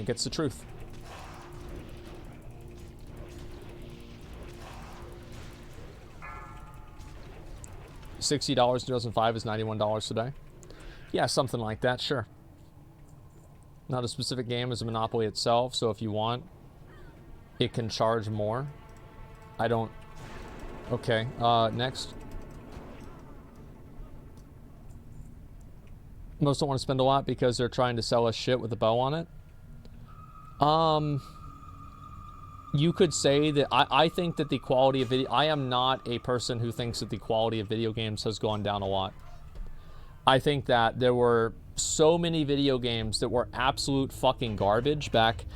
think it's the truth. $60 in 2005 is $91 today. Yeah, something like that, sure. Not a specific game as a Monopoly itself, so if you want, it can charge more. I don't... Okay, next. Most don't want to spend a lot because they're trying to sell us shit with a bow on it. You could say that I think that the quality of video... I am not a person who thinks that the quality of video games has gone down a lot. I think that there were so many video games that were absolute fucking garbage back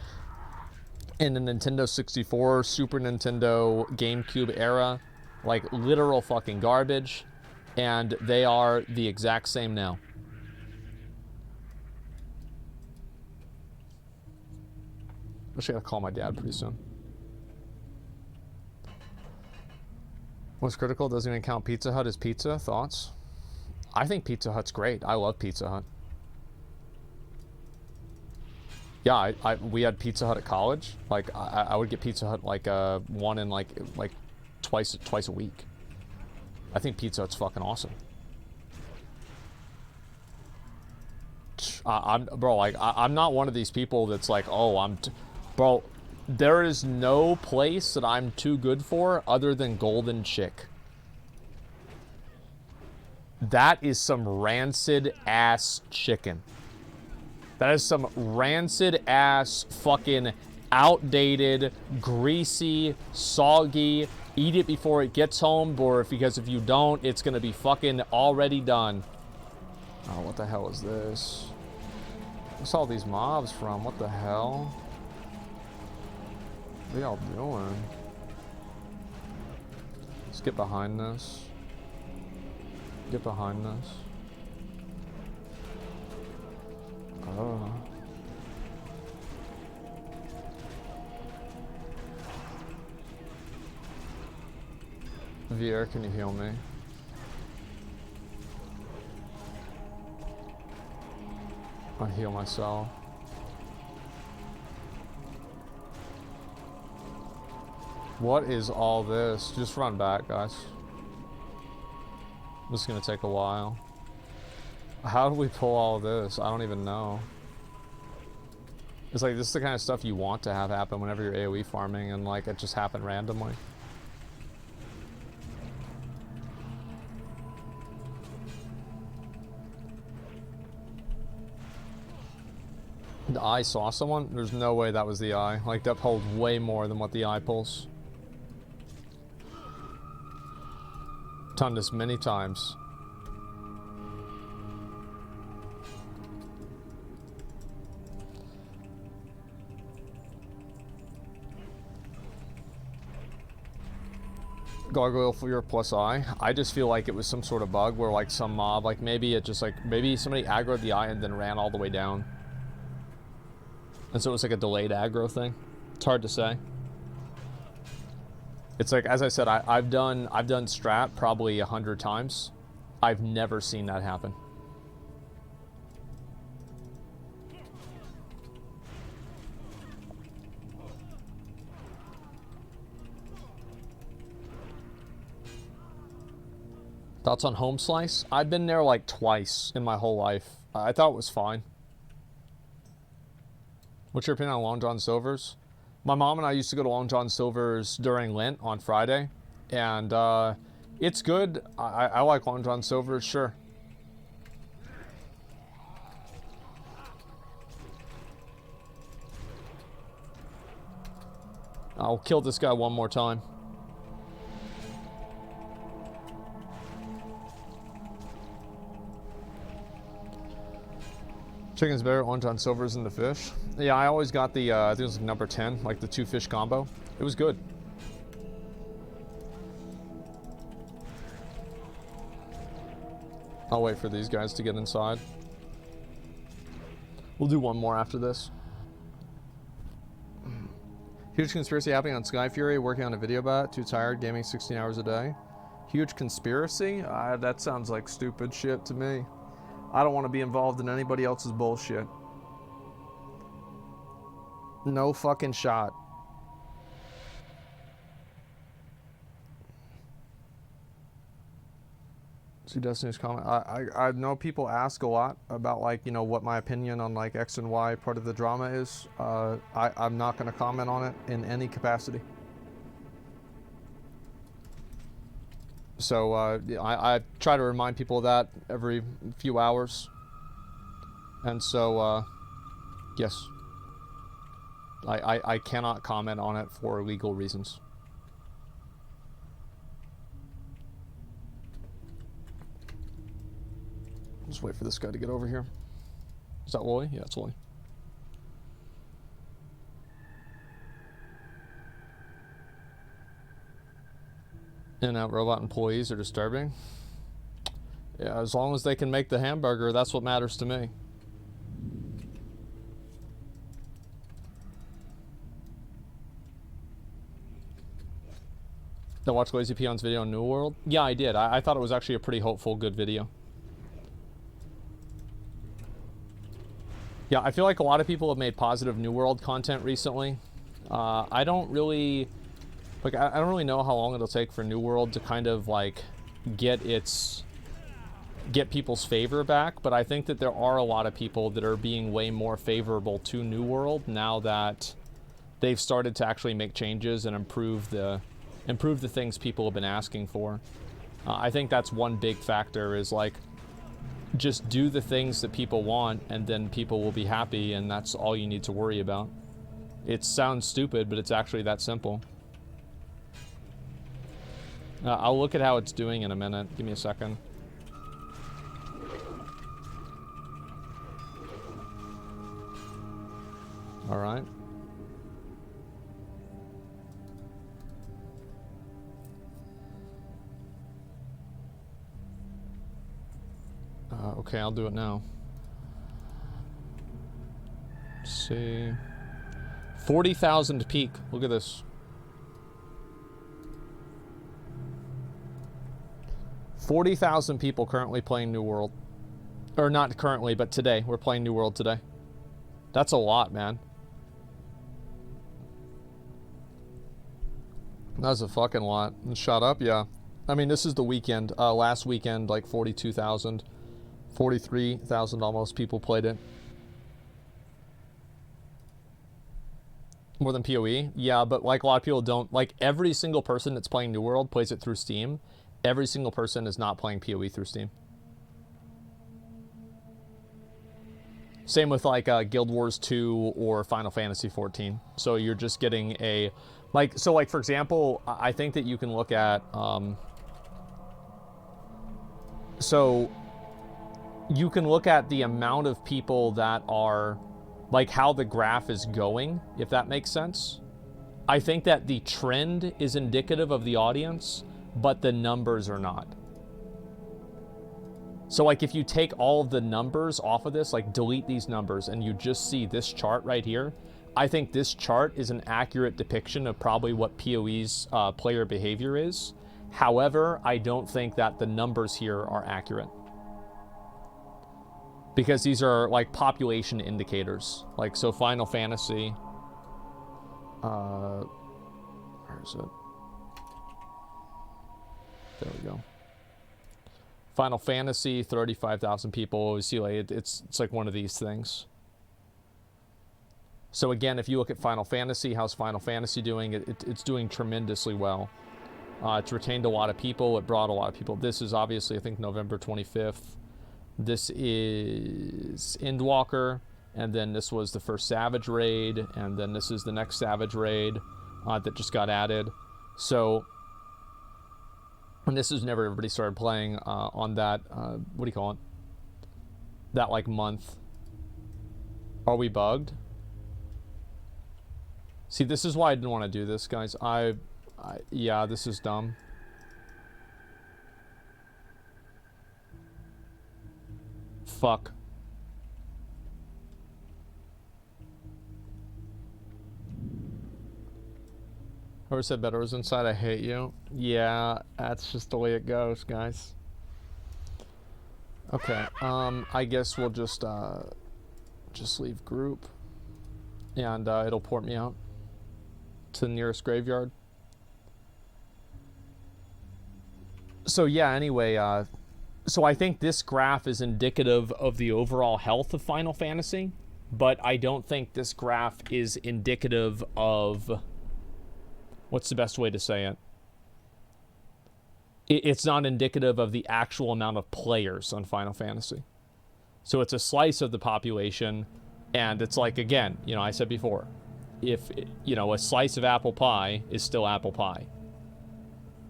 in the Nintendo 64, Super Nintendo, GameCube era. Like, literal fucking garbage. And they are the exact same now. I should call my dad pretty soon. What's critical? Doesn't even count Pizza Hut as pizza. Thoughts? I think Pizza Hut's great. I love Pizza Hut. Yeah, we had Pizza Hut at college. Like, I would get Pizza Hut like one in like twice a week. I think Pizza Hut's fucking awesome. I'm not one of these people that's like, oh, bro. There is no place that I'm too good for other than Golden Chick. That is some rancid ass chicken. That is some rancid ass fucking outdated, greasy, soggy. Eat it before it gets home, because if you don't, it's gonna be fucking already done. Oh, what the hell is this? What's all these mobs from? What the hell? What are y'all doing? Let's get behind this. Get behind this. Oh. VR, can you heal me? I'll heal myself. What is all this? Just run back, guys. This is gonna take a while. How do we pull all this? I don't even know. It's like, this is the kind of stuff you want to have happen whenever you're AoE farming, and like, it just happened randomly. The eye saw someone? There's no way that was the eye. Like, that pulled way more than what the eye pulls. Done this many times. Gargoyle for your plus eye. I just feel like it was some sort of bug where like some mob, like maybe it just like, maybe somebody aggroed the eye and then ran all the way down. And so it was like a delayed aggro thing. It's hard to say. It's like, as I said, I've done strat probably 100 times. I've never seen that happen. Thoughts on Home Slice? I've been there like twice in my whole life. I thought it was fine. What's your opinion on Long John Silver's? My mom and I used to go to Long John Silver's during Lent on Friday, and it's good. I like Long John Silver's, sure. I'll kill this guy one more time. Chicken's better, Long John Silver's, than the fish. Yeah, I always got the, I think it was number 10, like the 2 fish combo. It was good. I'll wait for these guys to get inside. We'll do one more after this. Huge conspiracy happening on Sky Fury, working on a video bot, too tired, gaming 16 hours a day. Huge conspiracy? That sounds like stupid shit to me. I don't want to be involved in anybody else's bullshit. No fucking shot. See Destiny's comment. I know people ask a lot about, like, you know, what my opinion on, like, X and Y part of the drama is. I'm not going to comment on it in any capacity. So I try to remind people of that every few hours. And so, yes. I cannot comment on it for legal reasons. Just wait for this guy to get over here. Is that Wooly? Yeah, it's Wooly. In-out robot employees are disturbing. Yeah, as long as they can make the hamburger, that's what matters to me. Did I watch Lazy Peon's video on New World? Yeah, I did. I thought it was actually a pretty hopeful, good video. Yeah, I feel like a lot of people have made positive New World content recently. I don't really... Like, I don't really know how long it'll take for New World to kind of, like, get people's favor back, but I think that there are a lot of people that are being way more favorable to New World now that they've started to actually make changes and improve the things people have been asking for. I think that's one big factor is, like, just do the things that people want and then people will be happy, and that's all you need to worry about. It sounds stupid, but it's actually that simple. I'll look at how it's doing in a minute. Give me a second. All right. Okay, I'll do it now. Let's see. 40,000 peak. Look at this. 40,000 people currently playing New World. Or not currently, but today. We're playing New World today. That's a lot, man. That's a fucking lot. Shut up, yeah. I mean, this is the weekend. Last weekend, like 42,000. 43,000 almost people played it. More than PoE? Yeah, but like a lot of people don't... Like, every single person that's playing New World plays it through Steam. Every single person is not playing PoE through Steam. Same with, like, Guild Wars 2 or Final Fantasy 14. So you're just getting a... Like, so, like, for example, I think that you can look at... So... You can look at the amount of people that are... Like, how the graph is going, if that makes sense. I think that the trend is indicative of the audience, but the numbers are not. So, like, if you take all of the numbers off of this, like, delete these numbers, and you just see this chart right here, I think this chart is an accurate depiction of probably what PoE's player behavior is. However, I don't think that the numbers here are accurate. Because these are, like, population indicators. Like, so Final Fantasy... where is it? There we go. Final Fantasy, 35,000 people. You see, like, it's like one of these things. So again, if you look at Final Fantasy, how's Final Fantasy doing? It's doing tremendously well. It's retained a lot of people. It brought a lot of people. This is obviously, I think, November 25th. This is Endwalker, and then this was the first Savage raid, and then this is the next Savage raid that just got added. So, and this is whenever everybody started playing on that, what do you call it? That, like, month. Are we bugged? See, this is why I didn't want to do this, guys. Yeah, this is dumb. Fuck. Whoever said better was inside, I hate you. Yeah, that's just the way it goes, guys. Okay, I guess we'll just leave group. and it'll port me out to the nearest graveyard. So yeah, anyway, so I think this graph is indicative of the overall health of Final Fantasy, but I don't think this graph is indicative of, what's the best way to say it? It's not indicative of the actual amount of players on Final Fantasy. So it's a slice of the population, and it's like, again, you know, I said before, if, you know, a slice of apple pie is still apple pie.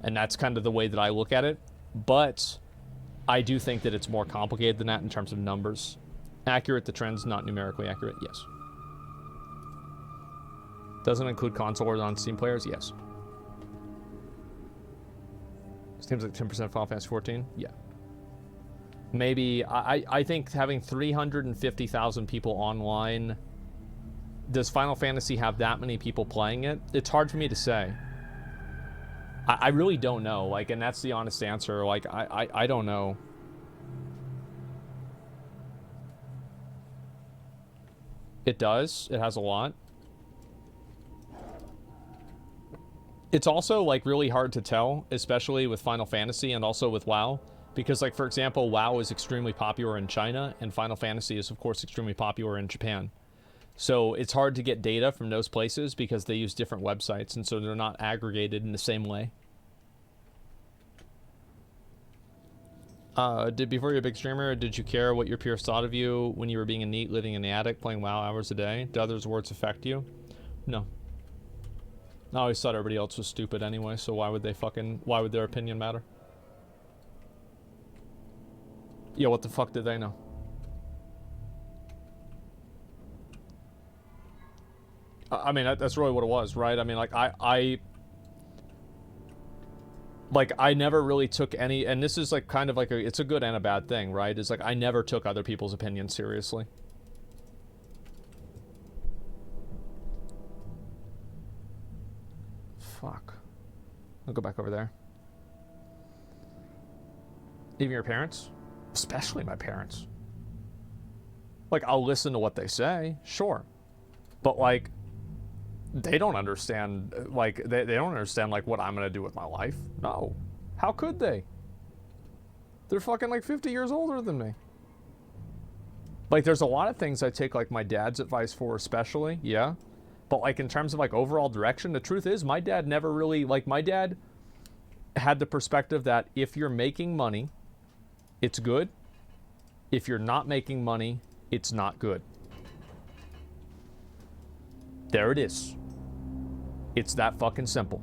And that's kind of the way that I look at it. But I do think that it's more complicated than that in terms of numbers. Accurate, the trend's not numerically accurate, yes. Doesn't include console or on Steam players, yes. Seems like 10% Final Fantasy 14, yeah. Maybe, I think having 350,000 people online, does Final Fantasy have that many people playing it? It's hard for me to say. I really don't know, like, and that's the honest answer. Like, I don't know. It does. It has a lot. It's also, like, really hard to tell, especially with Final Fantasy and also with WoW. Because, like, for example, WoW is extremely popular in China, and Final Fantasy is, of course, extremely popular in Japan. So it's hard to get data from those places because they use different websites, and so they're not aggregated in the same way. Before you're a big streamer, did you care what your peers thought of you when you were being a NEET, living in the attic, playing WoW hours a day? Did others' words affect you? No. I always thought everybody else was stupid anyway, so why would their opinion matter? Yeah, what the fuck did they know? I mean, that's really what it was, right? I mean, like, I never really took any, and this is, like, kind of like it's a good and a bad thing, right? It's like, I never took other people's opinions seriously. Fuck. I'll go back over there. Even your parents? Especially my parents. Like, I'll listen to what they say, sure. But, like, they don't understand, like, they don't understand, like, what I'm gonna do with my life. No. How could they? They're fucking, like, 50 years older than me. Like, there's a lot of things I take, like, my dad's advice for, especially, yeah. But, like, in terms of, like, overall direction, the truth is, my dad never really, like, my dad had the perspective that if you're making money, it's good. If you're not making money, it's not good. There it is. It's that fucking simple.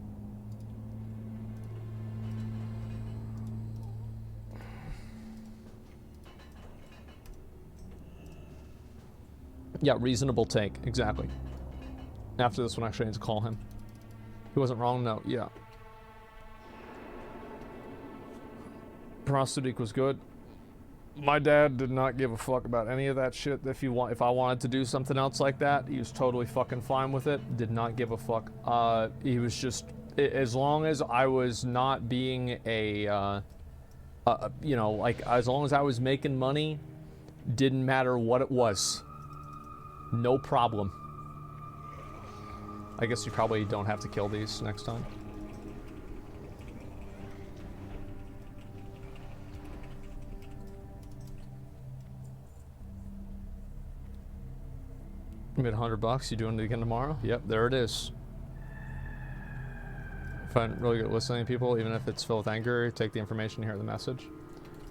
Yeah, reasonable take. Exactly. After this one, actually, I need to call him. He wasn't wrong, no. Yeah. Prostitute was good. My dad did not give a fuck about any of that shit. If I wanted to do something else like that, he was totally fucking fine with it. Did not give a fuck. He was just, as long as I was not being a, you know, like, as long as I was making money, didn't matter what it was. No problem. I guess you probably don't have to kill these next time. You made $100. You doing it again tomorrow? Yep, there it is. If I'm really good at listening to people, even if it's filled with anger, take the information, hear the message.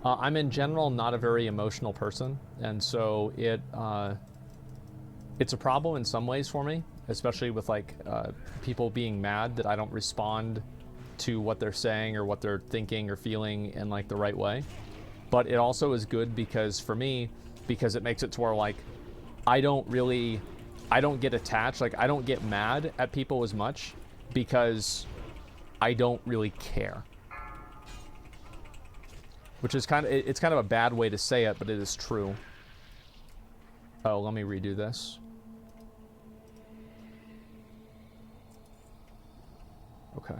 I'm in general not a very emotional person, and so it's a problem in some ways for me, especially with, like, people being mad that I don't respond to what they're saying or what they're thinking or feeling in, like, the right way. But it also is good because, for me, because it makes it to where, like, I don't get attached, like, I don't get mad at people as much because I don't really care. Which is it's kind of a bad way to say it, but it is true. Oh, let me redo this. Okay.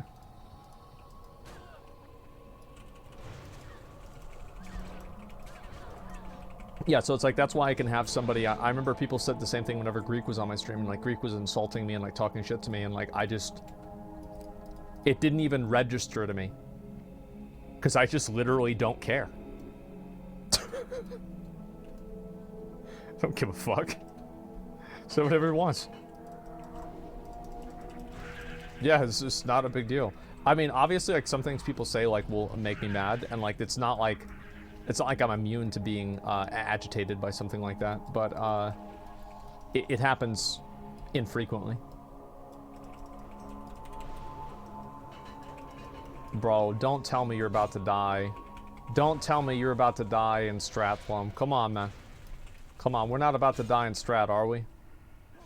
Yeah, so it's like that's why I can have somebody. I remember people said the same thing whenever Greek was on my stream, and like Greek was insulting me and like talking shit to me, and like it didn't even register to me because I just literally don't care. Don't give a fuck. So whatever it wants. Yeah, it's just not a big deal. I mean, obviously, like some things people say like will make me mad, and like it's not like I'm immune to being agitated by something like that, but it happens infrequently. Bro, don't tell me you're about to die. Don't tell me you're about to die in Strat, Flum. Come on, man. Come on, we're not about to die in Strat, are we?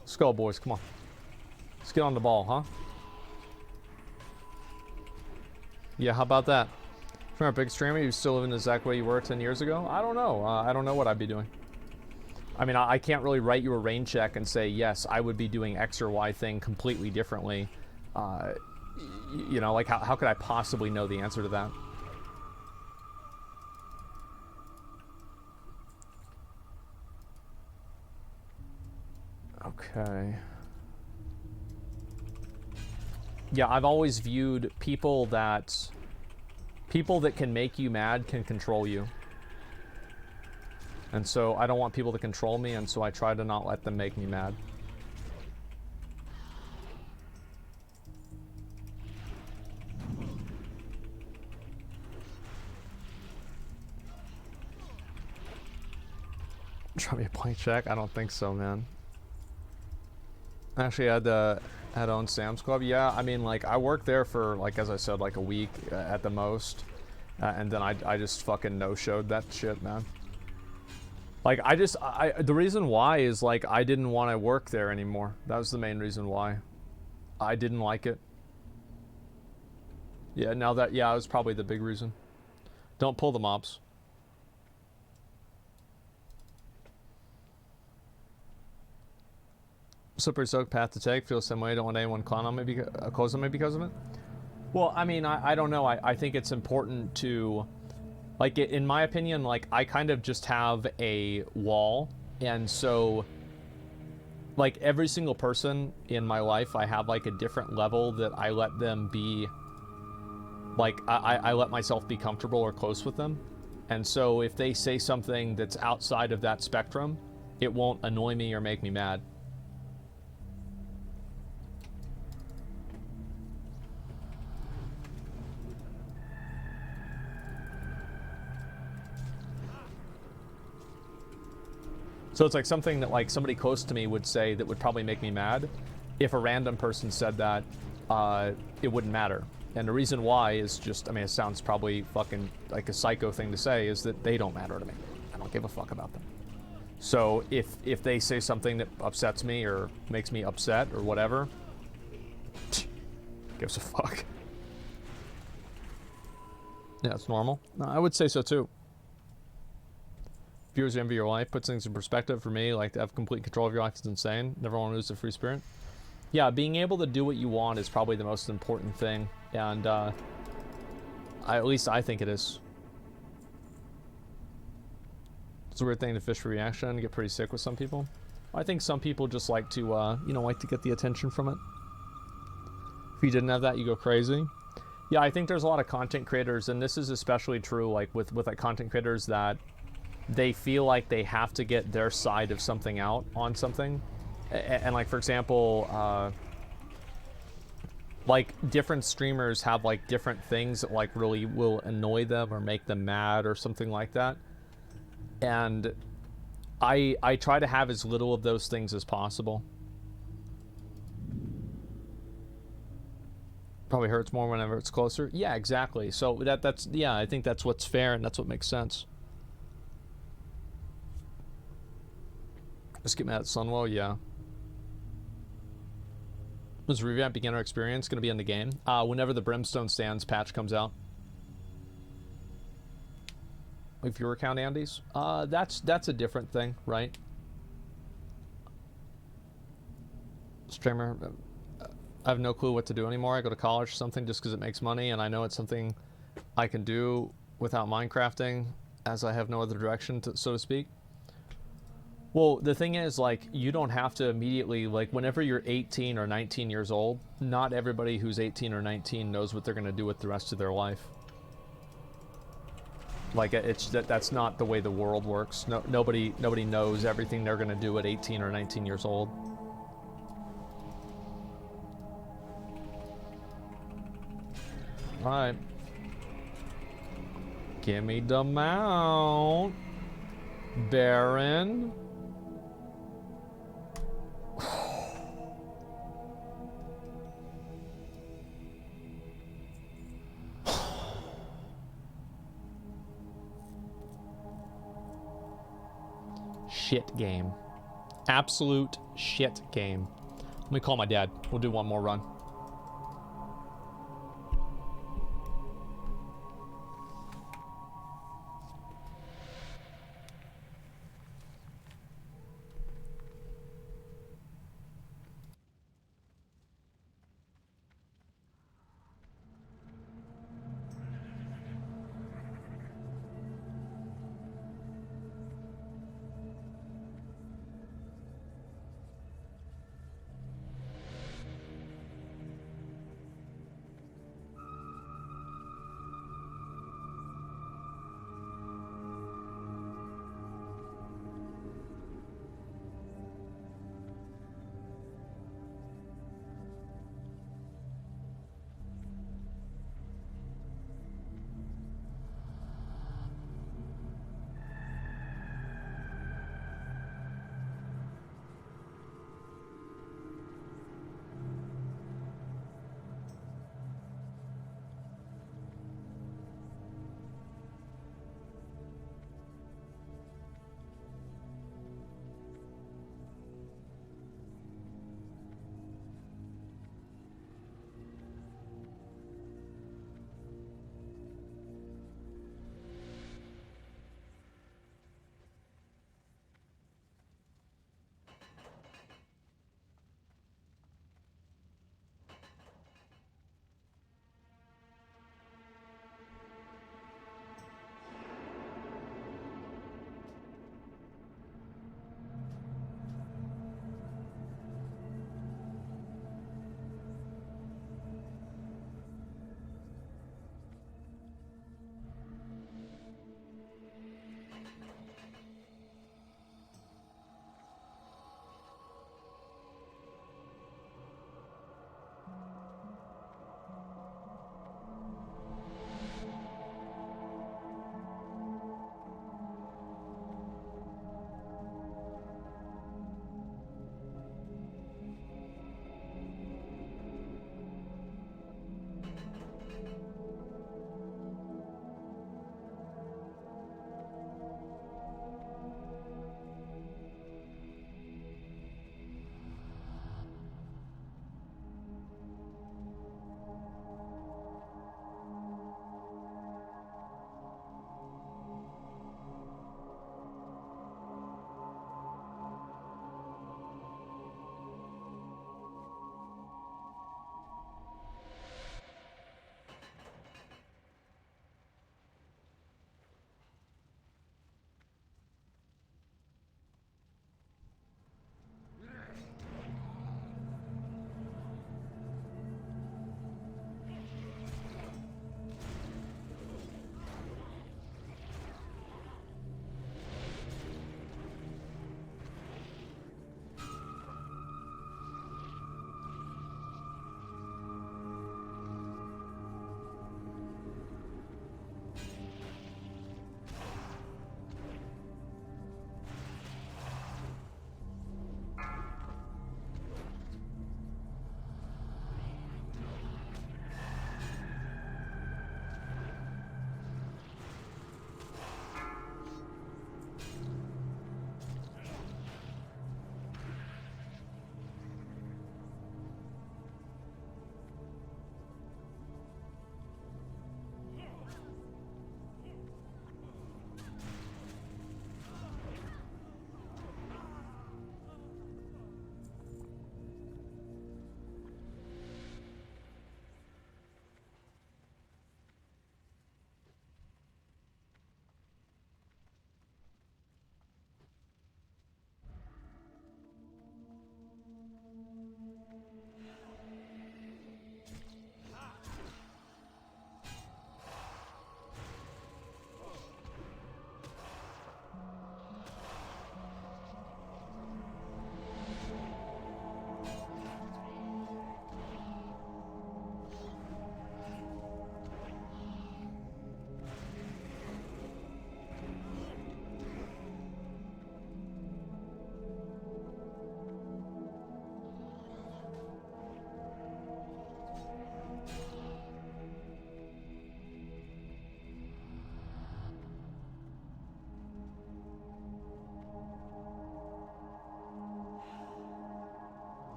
Let's go, boys, come on. Let's get on the ball, huh? Yeah, how about that? If you're a big streamer, you still live in the exact way you were 10 years ago? I don't know. I don't know what I'd be doing. I mean, I can't really write you a rain check and say, yes, I would be doing X or Y thing completely differently. You know, like, how could I possibly know the answer to that? Okay. Yeah, I've always viewed people that can make you mad can control you. And so I don't want people to control me, and so I try to not let them make me mad. Try me a blank check? I don't think so, man. Actually, I had owned Sam's Club. Yeah, I mean, like, I worked there for, like, as I said, like a week at the most. And then I just fucking no-showed that shit, man. Like, the reason why is, like, I didn't want to work there anymore. That was the main reason why. I didn't like it. Yeah, that was probably the big reason. Don't pull the mobs. Slippery soak path to take. Feel the same way. Don't want anyone clown on me close on me because of it. Well, I mean, I don't know. I think it's important to, like, in my opinion, like, I kind of just have a wall, and so, like, every single person in my life, I have, like, a different level that I let them be, like, I let myself be comfortable or close with them. And so if they say something that's outside of that spectrum, it won't annoy me or make me mad. So it's like something that like somebody close to me would say that would probably make me mad. If a random person said that, it wouldn't matter. And the reason why is just, I mean, it sounds probably fucking like a psycho thing to say, is that they don't matter to me. I don't give a fuck about them. So if they say something that upsets me or makes me upset or whatever, gives a fuck. Yeah, it's normal. No, I would say so too. Viewers envy your life, puts things in perspective. For me, like, to have complete control of your life is insane. Never want to lose the free spirit. Yeah, being able to do what you want is probably the most important thing, and at least I think it is. It's a weird thing to fish for reaction and get pretty sick with some people. I think some people just like to, you know, like to get the attention from it. If you didn't have that, you go crazy. Yeah, I think there's a lot of content creators, and this is especially true, like, with like content creators that they feel like they have to get their side of something out on something. And like, for example, like, different streamers have like different things that like really will annoy them or make them mad or something like that. And I try to have as little of those things as possible. Probably hurts more whenever it's closer. Yeah, exactly. So that's yeah, I think that's what's fair and that's what makes sense. Just get mad at Sunwell, yeah. Was Revamp Beginner Experience going to be in the game? Whenever the Brimstone Stands patch comes out. Like viewer count, Andes? That's a different thing, right? Streamer, I have no clue what to do anymore. I go to college or something just because it makes money, and I know it's something I can do without Minecrafting, as I have no other direction, so to speak. Well, the thing is, like, you don't have to immediately, like, whenever you're 18 or 19 years old, not everybody who's 18 or 19 knows what they're going to do with the rest of their life. Like, that's not the way the world works. No, nobody knows everything they're going to do at 18 or 19 years old. All right. Give me the mount, Baron. Shit game. Absolute shit game. Let me call my dad. We'll do one more run.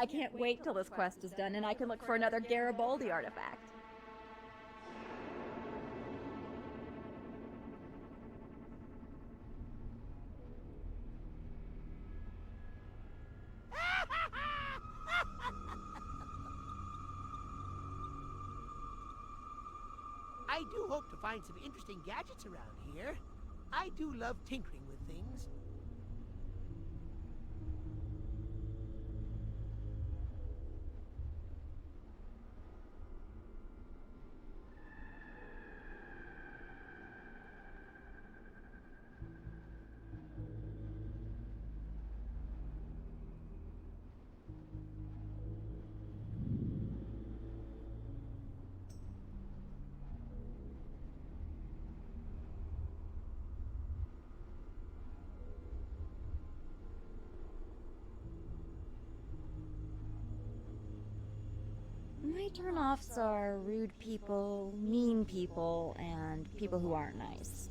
I can't wait till this quest is done and I can look for another Garibaldi artifact. I do hope to find some interesting gadgets around here. I do love tinkering with things. My turn-offs are rude people, mean people, and people who aren't nice.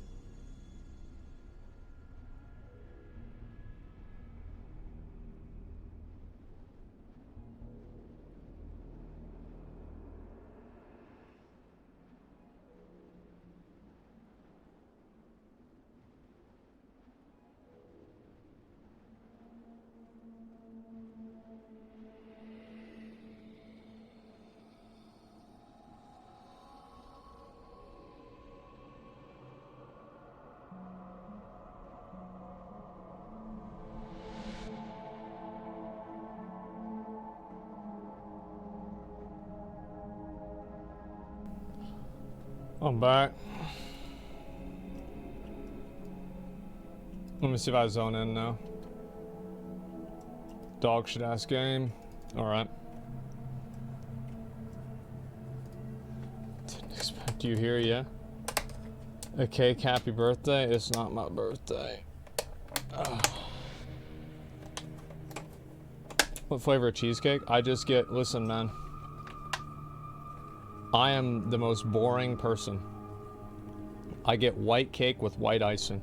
I'm back. Let me see if I zone in now. Dog shit ass game. Alright. Didn't expect you here, yeah? A cake, happy birthday? It's not my birthday. Ugh. What flavor of cheesecake? I just get, listen man. I am the most boring person. I get white cake with white icing.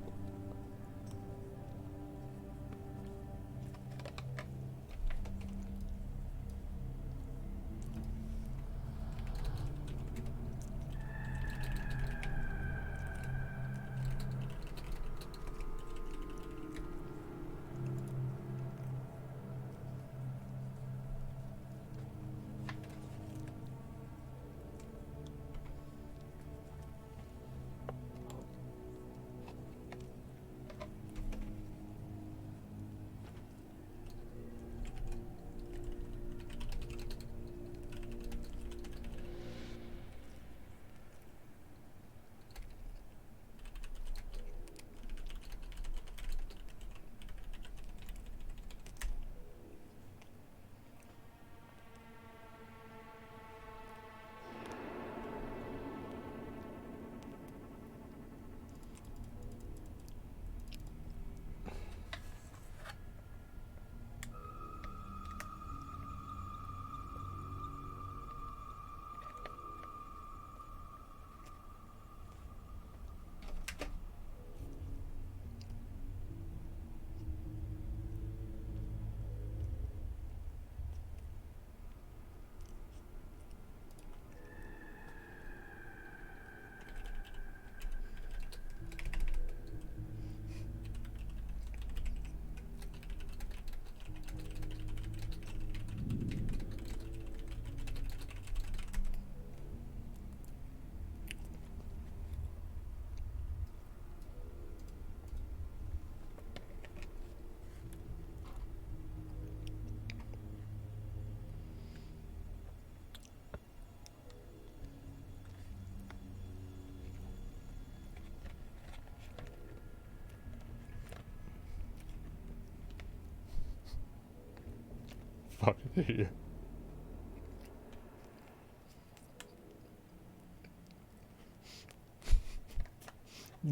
Fucking idiot.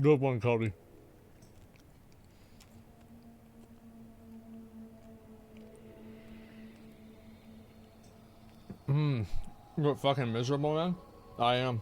Good one, Cody. You're fucking miserable, man? I am.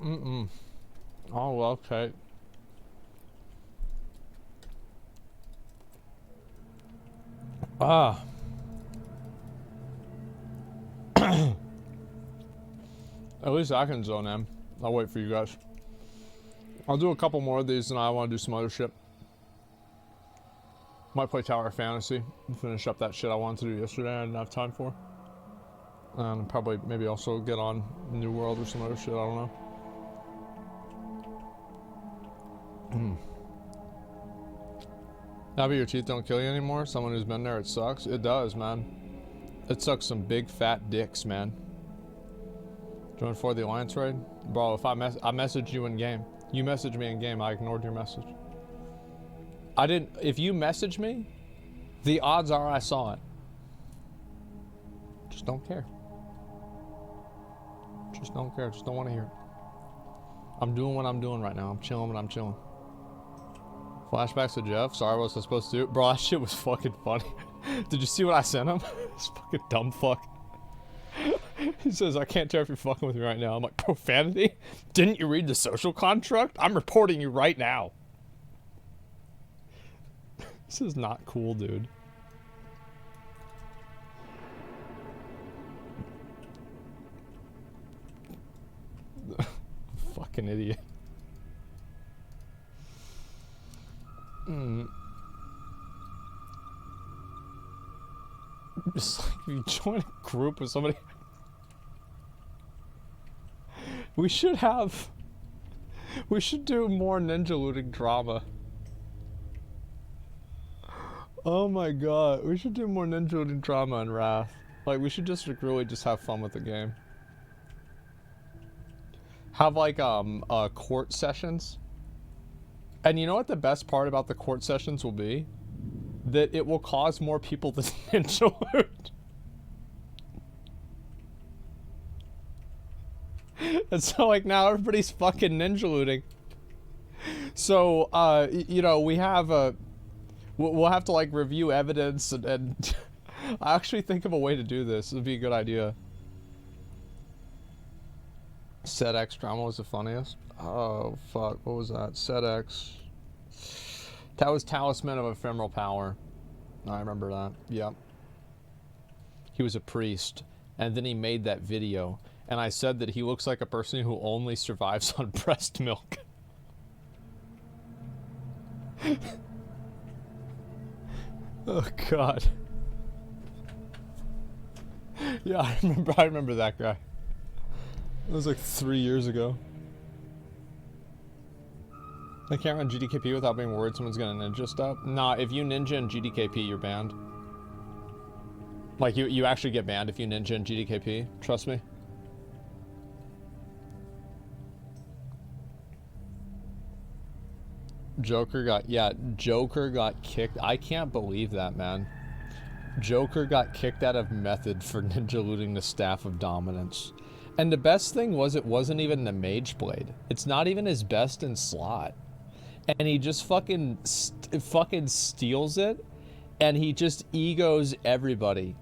Oh, well, okay. Ah. At least I can zone in. I'll wait for you guys. I'll do a couple more of these and I want to do some other shit. Might play Tower of Fantasy and finish up that shit I wanted to do yesterday I didn't have time for. And probably maybe also get on New World or some other shit, I don't know. Now, but your teeth don't kill you anymore? Someone who's been there, it sucks? It does, man. It sucks some big fat dicks, man. Join for the Alliance raid? Bro, if I messaged you in game. You messaged me in game, I ignored your message. I didn't, if you messaged me, the odds are I saw it. Just don't care. Just don't care, just don't want to hear it. I'm doing what I'm doing right now. I'm chilling when I'm chilling. Flashbacks to Jeff. Sorry, what was I supposed to do? Bro, that shit was fucking funny. Did you see what I sent him? This fucking dumb fuck. He says, I can't tell if you're fucking with me right now. I'm like, profanity? Didn't you read the social contract? I'm reporting you right now. This is not cool, dude. Fucking idiot. Just like if you join a group with somebody. We should do more ninja looting drama. Oh my god, we should do more ninja looting drama in Wrath. Like, we should just like, really just have fun with the game. Have like court sessions. And you know what the best part about the court sessions will be? That it will cause more people to ninja loot. And so like now everybody's fucking ninja looting. So you know, we have we'll have to like review evidence and I actually think of a way to do this. It'd be a good idea. Set X drama was the funniest. Oh fuck, what was that? Set X. That was Talisman of Ephemeral Power. I remember that. Yep. He was a priest, and then he made that video, and I said that he looks like a person who only survives on breast milk. Oh god. Yeah, I remember that guy. It was like 3 years ago. I can't run GDKP without being worried someone's gonna ninja stuff. Nah, if you ninja in GDKP, you're banned. Like, you actually get banned if you ninja in GDKP. Trust me. Joker got kicked. I can't believe that, man. Joker got kicked out of Method for ninja looting the Staff of Dominance. And the best thing was it wasn't even the Mage Blade. It's not even his best in slot. And he just fucking steals it, and he just egos everybody.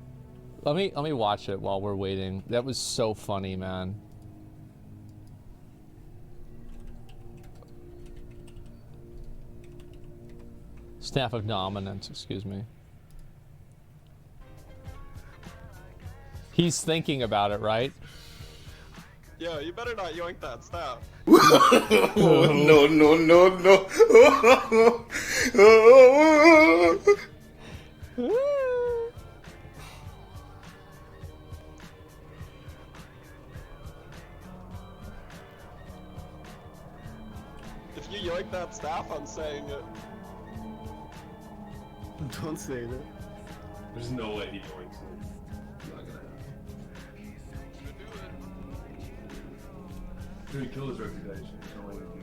Let me watch it while we're waiting. That was so funny, man. Staff of Dominance, excuse me. He's thinking about it, right? Yeah, you better not yoink that staff. Oh, no, no, no, no. If you yoink that staff, I'm saying it. Don't say that. There's no way he yoinks it. Not gonna happen. Dude, kill his reputation. There's no way to do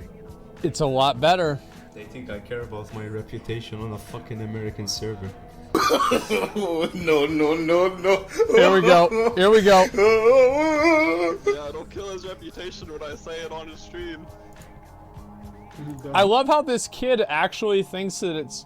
that. It's a lot better. They think I care about my reputation on a fucking American server. No, no, no, no. Here we go. Here we go. Yeah, it'll kill his reputation when I say it on his stream. I love how this kid actually thinks that it's...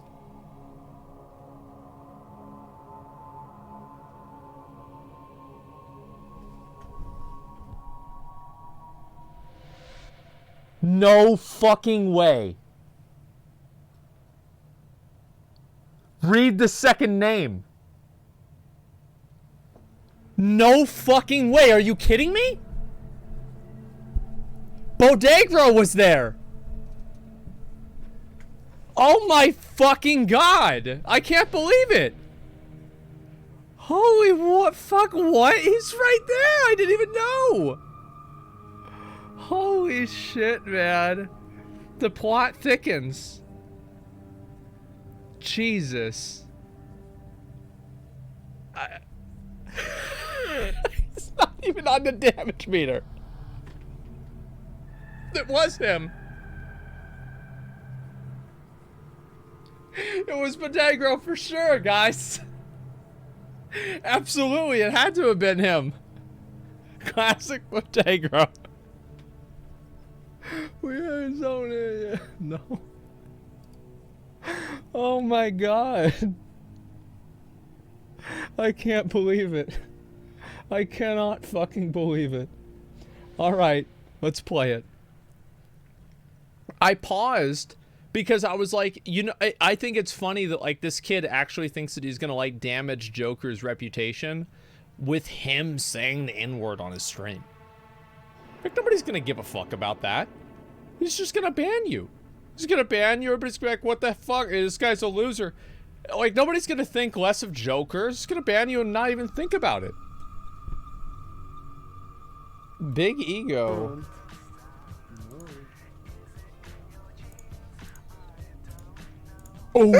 No fucking way. Read the second name. No fucking way. Are you kidding me? Bodegra was there. Oh my fucking god. I can't believe it. Holy what? Fuck what? He's right there. I didn't even know. Holy shit, man. The plot thickens. Jesus. It's not even on the damage meter. It was him. It was Bodegra for sure, guys. Absolutely, it had to have been him. Classic Bodegra. We are zoning. No. Oh my god. I can't believe it. I cannot fucking believe it. Alright, let's play it. I paused because I was like, you know, I think it's funny that like this kid actually thinks that he's gonna like damage Joker's reputation with him saying the N-word on his stream. Like nobody's gonna give a fuck about that. He's just gonna ban you. He's gonna ban you. Everybody's gonna be like, what the fuck? This guy's a loser. Like nobody's gonna think less of Joker. He's gonna ban you and not even think about it. Big ego. Oh.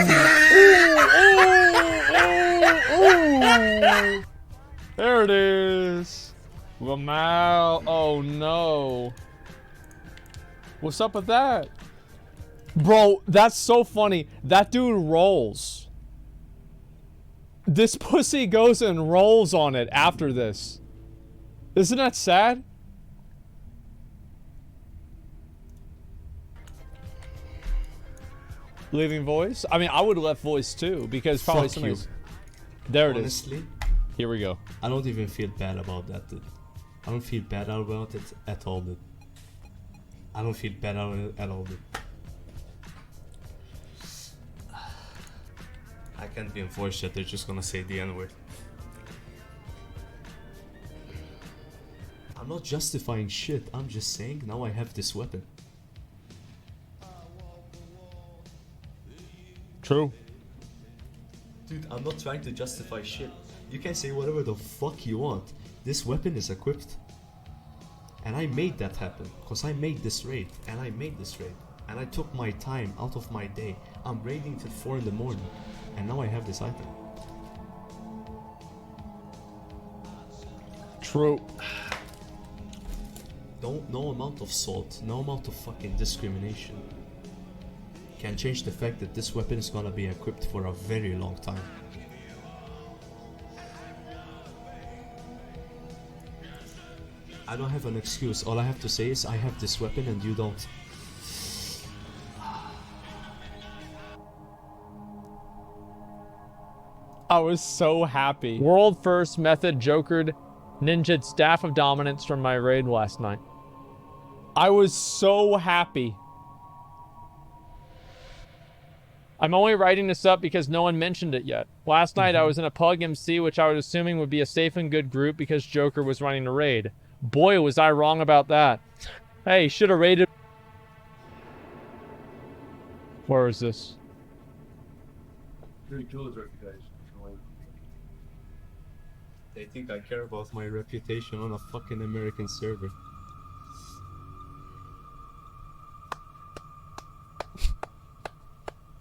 Oh. There it is. Lamau. Oh no. What's up with that? Bro, that's so funny. That dude rolls. This pussy goes and rolls on it after this. Isn't that sad? Leaving voice? I mean, I would have left voice too, because probably somebody's... There it is. Honestly, here we go. I don't even feel bad about that, dude. I don't feel bad about it at all, dude. I don't feel bad about it at all, dude. I can't be enforced yet, they're just gonna say the N-word. I'm not justifying shit, I'm just saying now I have this weapon. True. Dude, I'm not trying to justify shit. You can say whatever the fuck you want. This weapon is equipped. And I made that happen. Because I made this raid. And I made this raid. And I took my time out of my day. I'm raiding till 4 in the morning. And now I have this item. True. No amount of salt, no amount of fucking discrimination can change the fact that this weapon is gonna be equipped for a very long time. I don't have an excuse. All I have to say is I have this weapon and you don't. I was so happy. World first method jokered ninja'd Staff of Dominance from my raid last night. I was so happy. I'm only writing this up because no one mentioned it yet. Last night I was in a Pug MC, which I was assuming would be a safe and good group because Joker was running a raid. Boy, was I wrong about that. Hey, should have raided. Where is this? They think I care about my reputation on a fucking American server.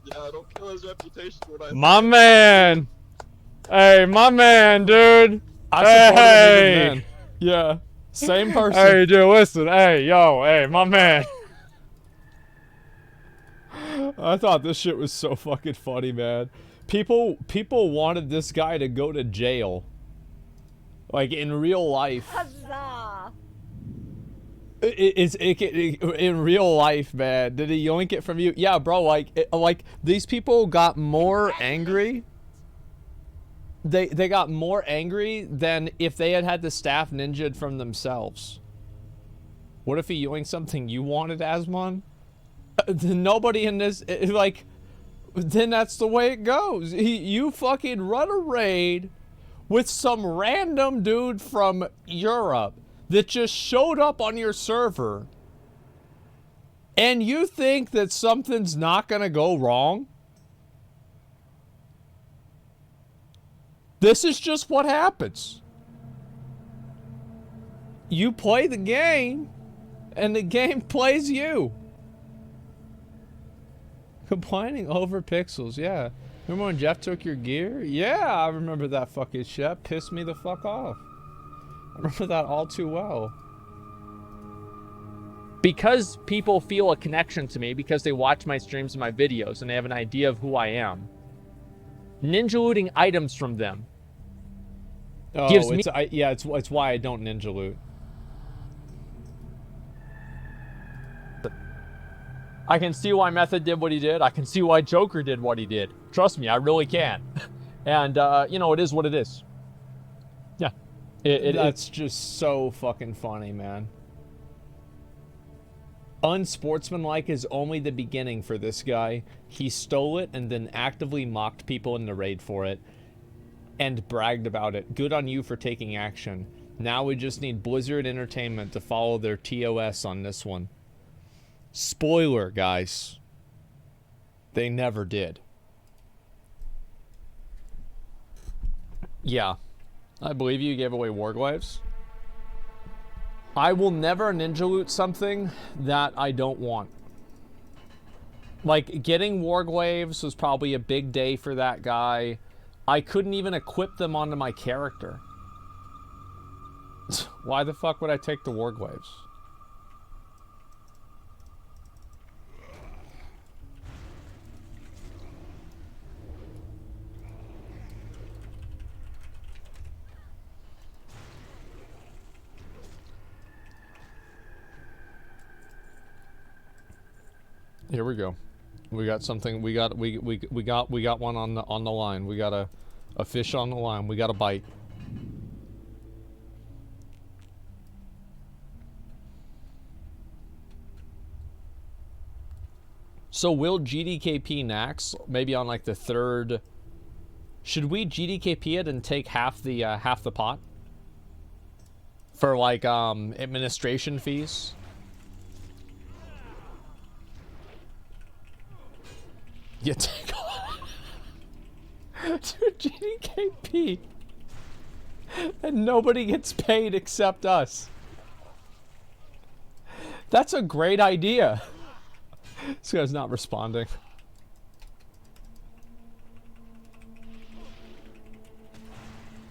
Yeah, don't kill his reputation when I My man! Hey, my man, dude! Hey! Yeah, same person. Hey, dude, listen. Hey, yo, hey, my man. I thought this shit was so fucking funny, man. People wanted this guy to go to jail. Like, in real life. Huzzah! In real life, man. Did he yoink it from you? Yeah, bro, like these people got more angry. They got more angry than if they had had the staff ninja'd from themselves. What if he yoinked something you wanted, Asmon? Then nobody in this, like, then that's the way it goes. You fucking run a raid with some random dude from Europe that just showed up on your server, and you think that something's not gonna go wrong? This is just what happens. You play the game, and the game plays you. Complaining over pixels, yeah. Remember when Jeff took your gear? Yeah, I remember that fucking shit. That pissed me the fuck off. I remember that all too well. Because people feel a connection to me, because they watch my streams and my videos, and they have an idea of who I am, ninja looting items from them gives me... yeah, it's why I don't ninja loot. I can see why Method did what he did. I can see why Joker did what he did. Trust me, I really can. And, you know, it is what it is. Yeah. That's just so fucking funny, man. Unsportsmanlike is only the beginning for this guy. He stole it and then actively mocked people in the raid for it. And bragged about it. Good on you for taking action. Now we just need Blizzard Entertainment to follow their TOS on this one. Spoiler, guys. They never did. Yeah. I believe you gave away Warglaives. I will never ninja loot something that I don't want. Like, getting Warglaives was probably a big day for that guy. I couldn't even equip them onto my character. Why the fuck would I take the Warglaives? Here we go. We got something. We got one on the line. We got a fish on the line. We got a bite. So will GDKP Nax maybe on like the third? Should we GDKP it and take half the pot for like administration fees? You take dude, GDKP, and nobody gets paid except us. That's a great idea. This guy's not responding.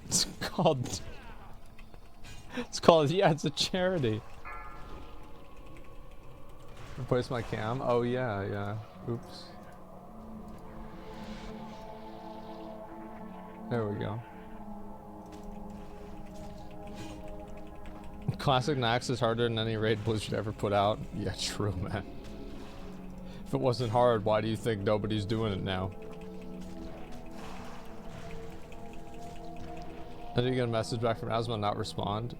It's called, yeah, it's a charity. Replace my cam? Oh yeah. Oops. There we go. Classic Nax is harder than any raid Blizzard ever put out. Yeah, true, man. If it wasn't hard, why do you think nobody's doing it now? Did you get a message back from Asma and not respond?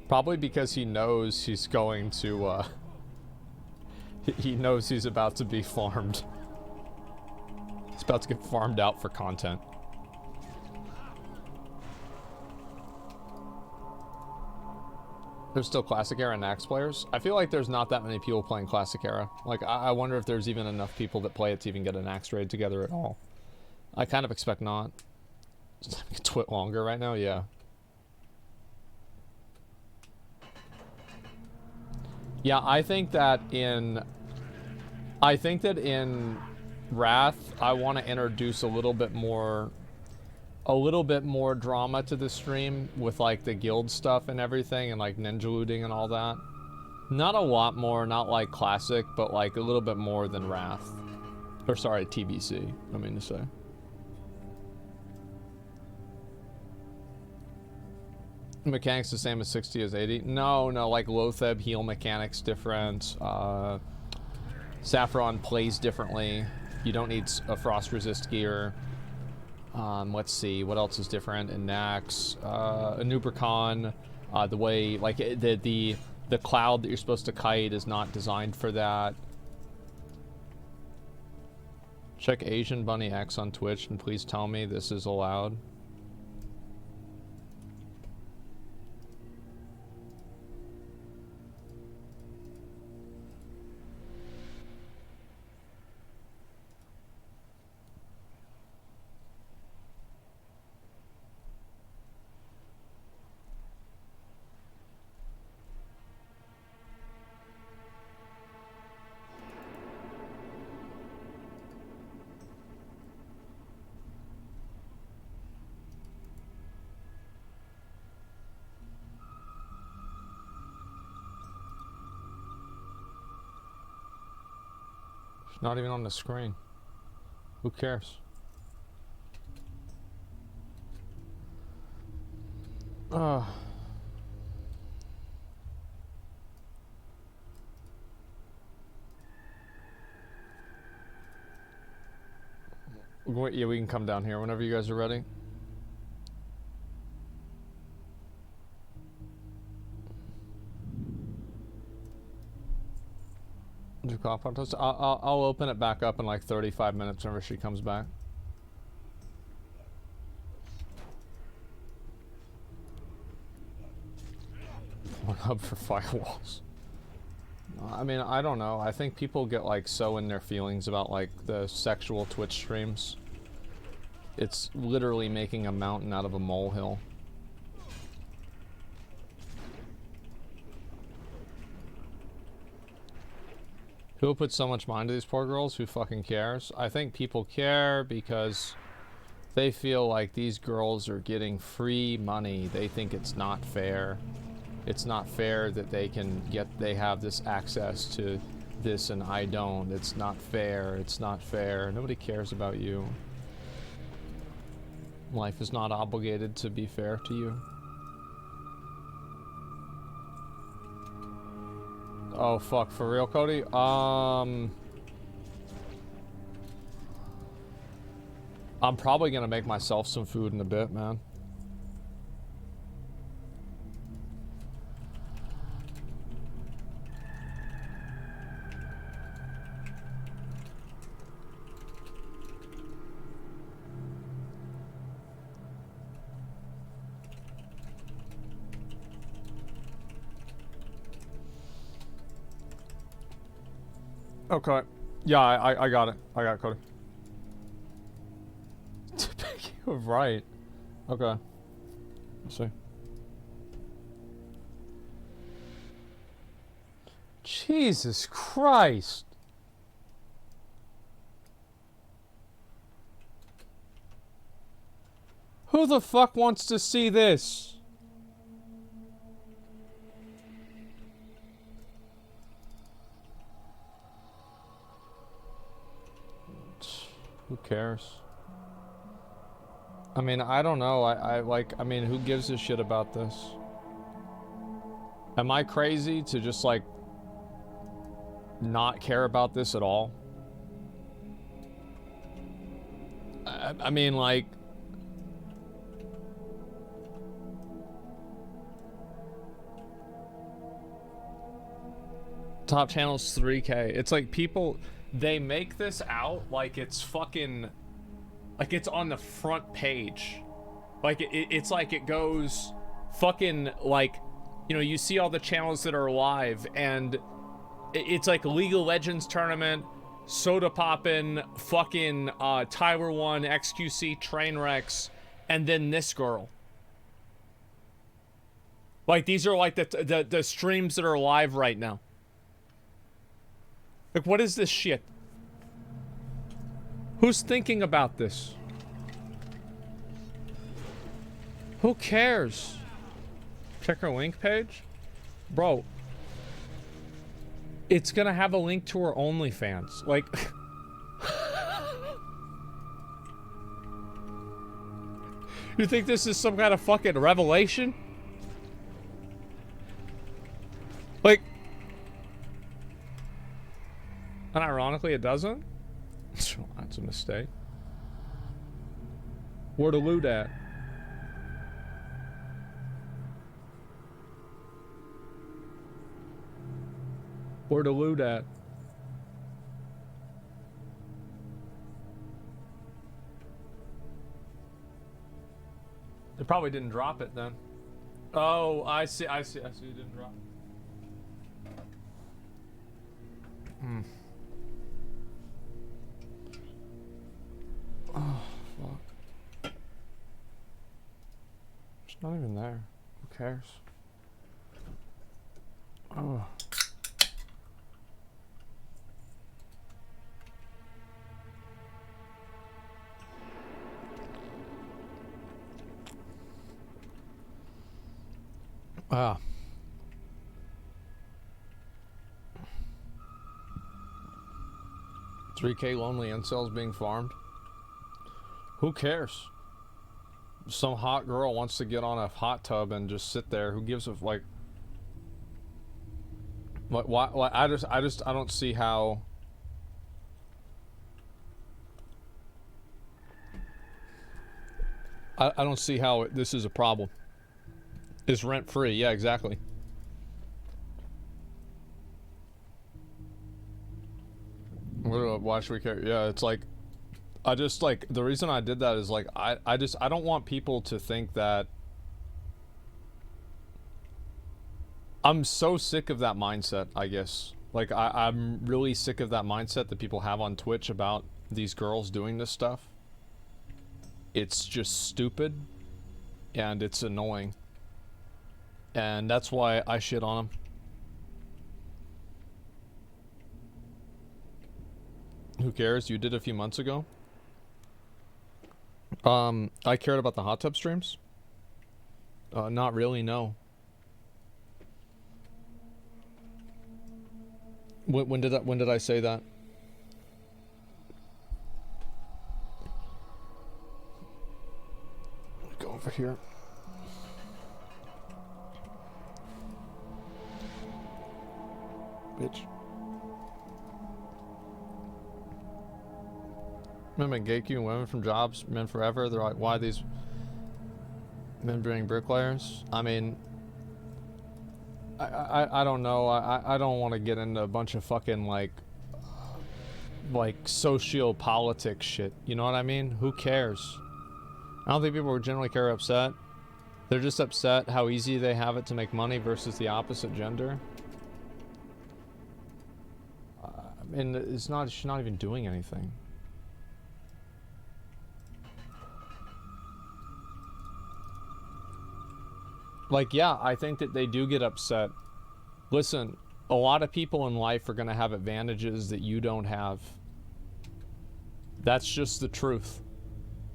Probably because he knows he's going to, he knows he's about to be farmed. He's about to get farmed out for content. There's still Classic Era Nax players. I feel like there's not that many people playing Classic Era. Like, I wonder if there's even enough people that play it to even get a Nax raid together at all. I kind of expect not. Just having a twit longer right now, yeah. Yeah, I think that in Wrath, I want to introduce a little bit more drama to the stream with like the guild stuff and everything and like ninja looting and all that. Not a lot more, not like Classic, but like a little bit more than Wrath. Or sorry, TBC, I mean to say. Mechanics the same as 60 as 80? No, like Lotheb heal mechanics different. Saffron plays differently. You don't need a frost resist gear. Let's see, what else is different in Nax? Anubricon, the way, like, the The cloud that you're supposed to kite is not designed for that. Check Asian Bunny X on Twitch and please tell me this is allowed. Not even on the screen. Who cares? Yeah, we can come down here whenever you guys are ready. Do cop contest? I'll open it back up in like 35 minutes whenever she comes back. One hub for firewalls. I mean, I don't know. I think people get like so in their feelings about like the sexual Twitch streams. It's literally making a mountain out of a molehill. Who put so much mind to these poor girls? Who fucking cares? I think people care because they feel like these girls are getting free money. They think it's not fair. It's not fair that they have this access to this and I don't. It's not fair. It's not fair. Nobody cares about you. Life is not obligated to be fair to you. Oh fuck, for real, Cody? I'm probably gonna make myself some food in a bit, man. Okay. Yeah, I got it. I got it, Cody. You're right. Okay. Let's see. Jesus Christ. Who the fuck wants to see this? Who cares? I mean, I don't know. I mean, who gives a shit about this? Am I crazy to just, like, not care about this at all? I mean, like... Top channel's 3K. It's like people... They make this out like it's fucking... Like it's on the front page. Like it's like it goes fucking like... You know, you see all the channels that are live and it's like League of Legends tournament, Soda Poppin', fucking Tyler 1, XQC, Trainwrecks, and then this girl. Like these are like the streams that are live right now. Like, what is this shit? Who's thinking about this? Who cares? Check her link page? Bro. It's gonna have a link to her OnlyFans. Like... You think this is some kind of fucking revelation? Like... And ironically, it doesn't. That's a mistake. Where to loot at? Where to loot at? They probably didn't drop it then. Oh, I see. It didn't drop. Oh, fuck. It's not even there. Who cares? Oh. Ah. 3K lonely incels being farmed. Who cares? Some hot girl wants to get on a hot tub and just sit there. Who gives a like? Why? I don't see how. I don't see how this is a problem. It's rent free. Yeah, exactly. Why should we care? Yeah, it's like, I just like, the reason I did that is like, I don't want people to think that. I'm so sick of that mindset, I guess. Like, I'm really sick of that mindset that people have on Twitch about these girls doing this stuff. It's just stupid, and it's annoying. And that's why I shit on them. Who cares? You did a few months ago. I cared about the hot tub streams. Not really, no. When did I say that? Go over here. Bitch. Men been gatekeeping women from jobs, men forever. They're like, why these men being bricklayers? I mean, I don't know. I don't want to get into a bunch of fucking like socio-politics shit. You know what I mean? Who cares? I don't think people generally care or upset. They're just upset how easy they have it to make money versus the opposite gender. I mean, she's not even doing anything. Like, yeah, I think that they do get upset. Listen, a lot of people in life are going to have advantages that you don't have. That's just the truth.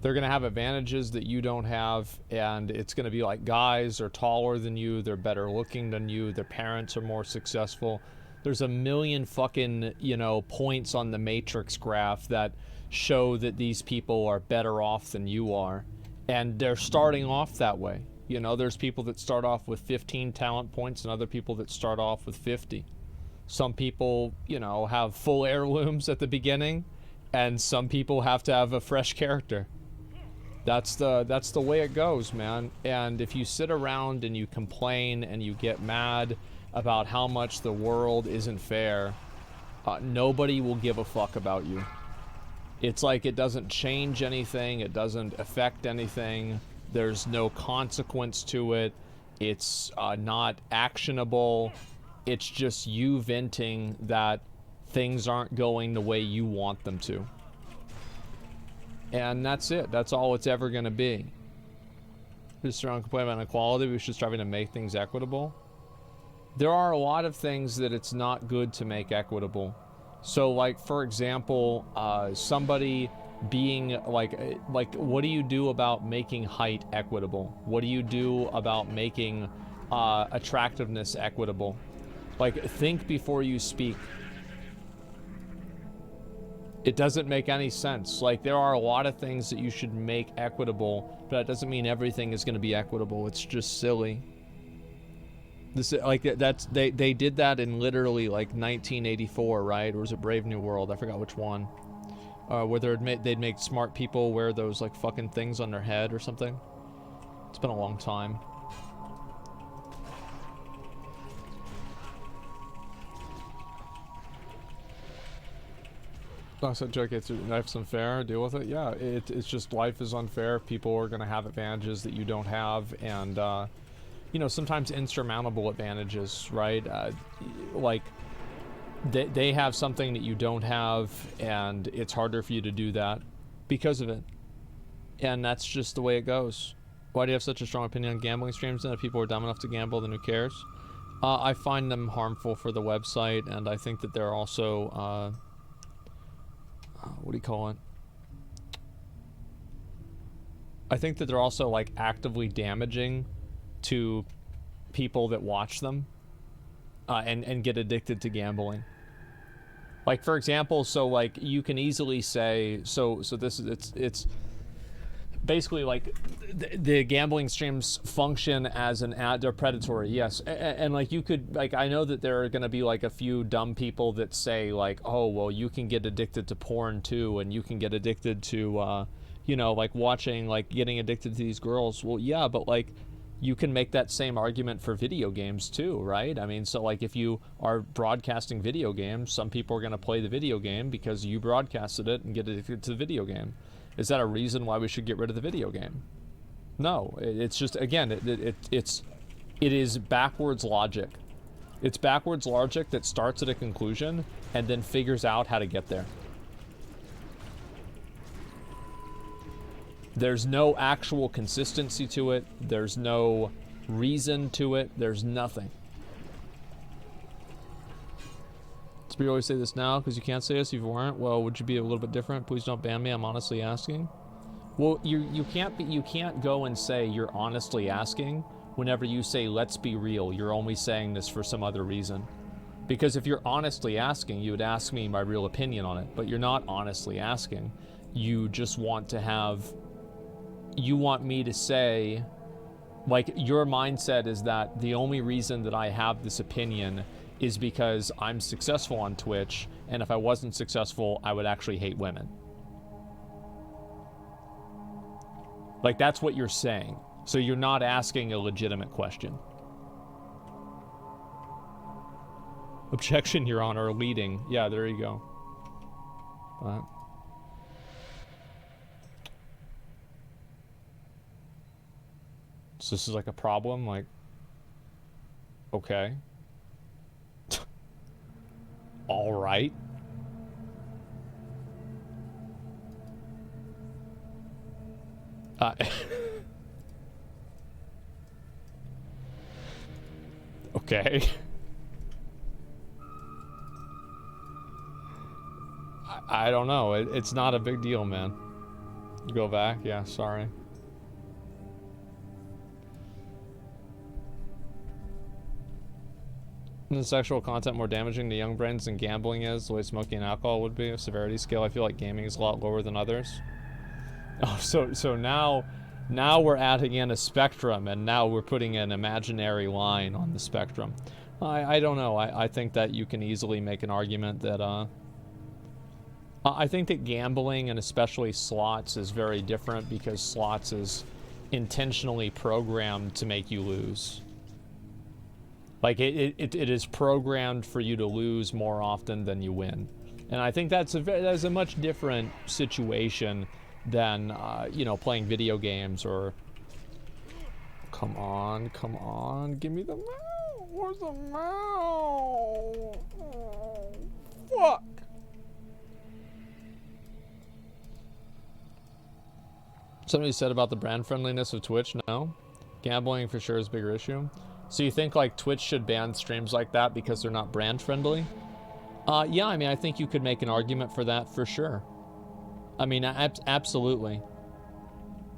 They're going to have advantages that you don't have, and it's going to be like guys are taller than you, they're better looking than you, their parents are more successful. There's a million fucking, you know, points on the matrix graph that show that these people are better off than you are. And they're starting off that way. You know, there's people that start off with 15 talent points and other people that start off with 50. Some people, you know, have full heirlooms at the beginning, and some people have to have a fresh character. That's the way it goes, man. And if you sit around and you complain and you get mad about how much the world isn't fair, nobody will give a fuck about you. It's like it doesn't change anything, it doesn't affect anything. There's no consequence to it. It's not actionable. It's just you venting that things aren't going the way you want them to. And that's it. That's all it's ever going to be. Just around complaining about inequality, we should striving to make things equitable. There are a lot of things that it's not good to make equitable. So, like, for example, somebody being like what do you do about making height equitable? What do you do about making attractiveness equitable? Like, think before you speak. It doesn't make any sense. Like, there are a lot of things that you should make equitable, but that doesn't mean everything is going to be equitable. It's just silly. This, like, they did that in literally like 1984, right? Or was it Brave New World? I forgot which one. Where they'd make smart people wear those like fucking things on their head or something. It's been a long time. I said, Joke, it's life's unfair. Deal with it. Yeah, it's just life is unfair. People are gonna have advantages that you don't have, and you know, sometimes insurmountable advantages, right? Like they have something that you don't have, and it's harder for you to do that because of it. And that's just the way it goes. Why do you have such a strong opinion on gambling streams? And if people are dumb enough to gamble, then who cares? I find them harmful for the website, and I think that they're also what do you call it? I think that they're also like actively damaging to people that watch them and get addicted to gambling. Like, for example, so like you can easily say, so this is it's basically like the gambling streams function as an ad. They're predatory, yes, and like you could, like, I know that there are going to be like a few dumb people that say like, oh well, you can get addicted to porn too, and you can get addicted to you know, like watching, like getting addicted to these girls. Well, yeah, but like you can make that same argument for video games too, right? I mean, so like if you are broadcasting video games, some people are going to play the video game because you broadcasted it and get addicted to the video game. Is that a reason why we should get rid of the video game? No, it's just, again, it is backwards logic. It's backwards logic that starts at a conclusion and then figures out how to get there. There's no actual consistency to it. There's no reason to it. There's nothing. Do we always say this now because you can't say this if you weren't? Well, would you be a little bit different? Please don't ban me. I'm honestly asking. Well, you can't go and say you're honestly asking whenever you say let's be real. You're only saying this for some other reason. Because if you're honestly asking, you would ask me my real opinion on it. But you're not honestly asking. You just want to have, you want me to say, like, your mindset is that the only reason that I have this opinion is because I'm successful on Twitch, and if I wasn't successful, I would actually hate women. Like, that's what you're saying. So you're not asking a legitimate question. Objection, Your Honor, leading. Yeah, there you go. So this is like a problem, like, okay. All right. Okay. I don't know. It's not a big deal, man. Go back? Yeah, sorry. Is sexual content more damaging to young brains than gambling is, the way smoking and alcohol would be? A severity scale, I feel like gaming is a lot lower than others. Oh, so now we're adding in a spectrum, and now we're putting an imaginary line on the spectrum. I don't know. I think that you can easily make an argument that, I think that gambling, and especially slots, is very different because slots is intentionally programmed to make you lose. Like, it is programmed for you to lose more often than you win. And I think that's a much different situation than, you know, playing video games or... Come on, give me the mouse! Where's the mouse? Oh, fuck! Somebody said about the brand friendliness of Twitch, no. Gambling for sure is a bigger issue. So you think like Twitch should ban streams like that because they're not brand friendly? Yeah, I mean, I think you could make an argument for that for sure. I mean, absolutely.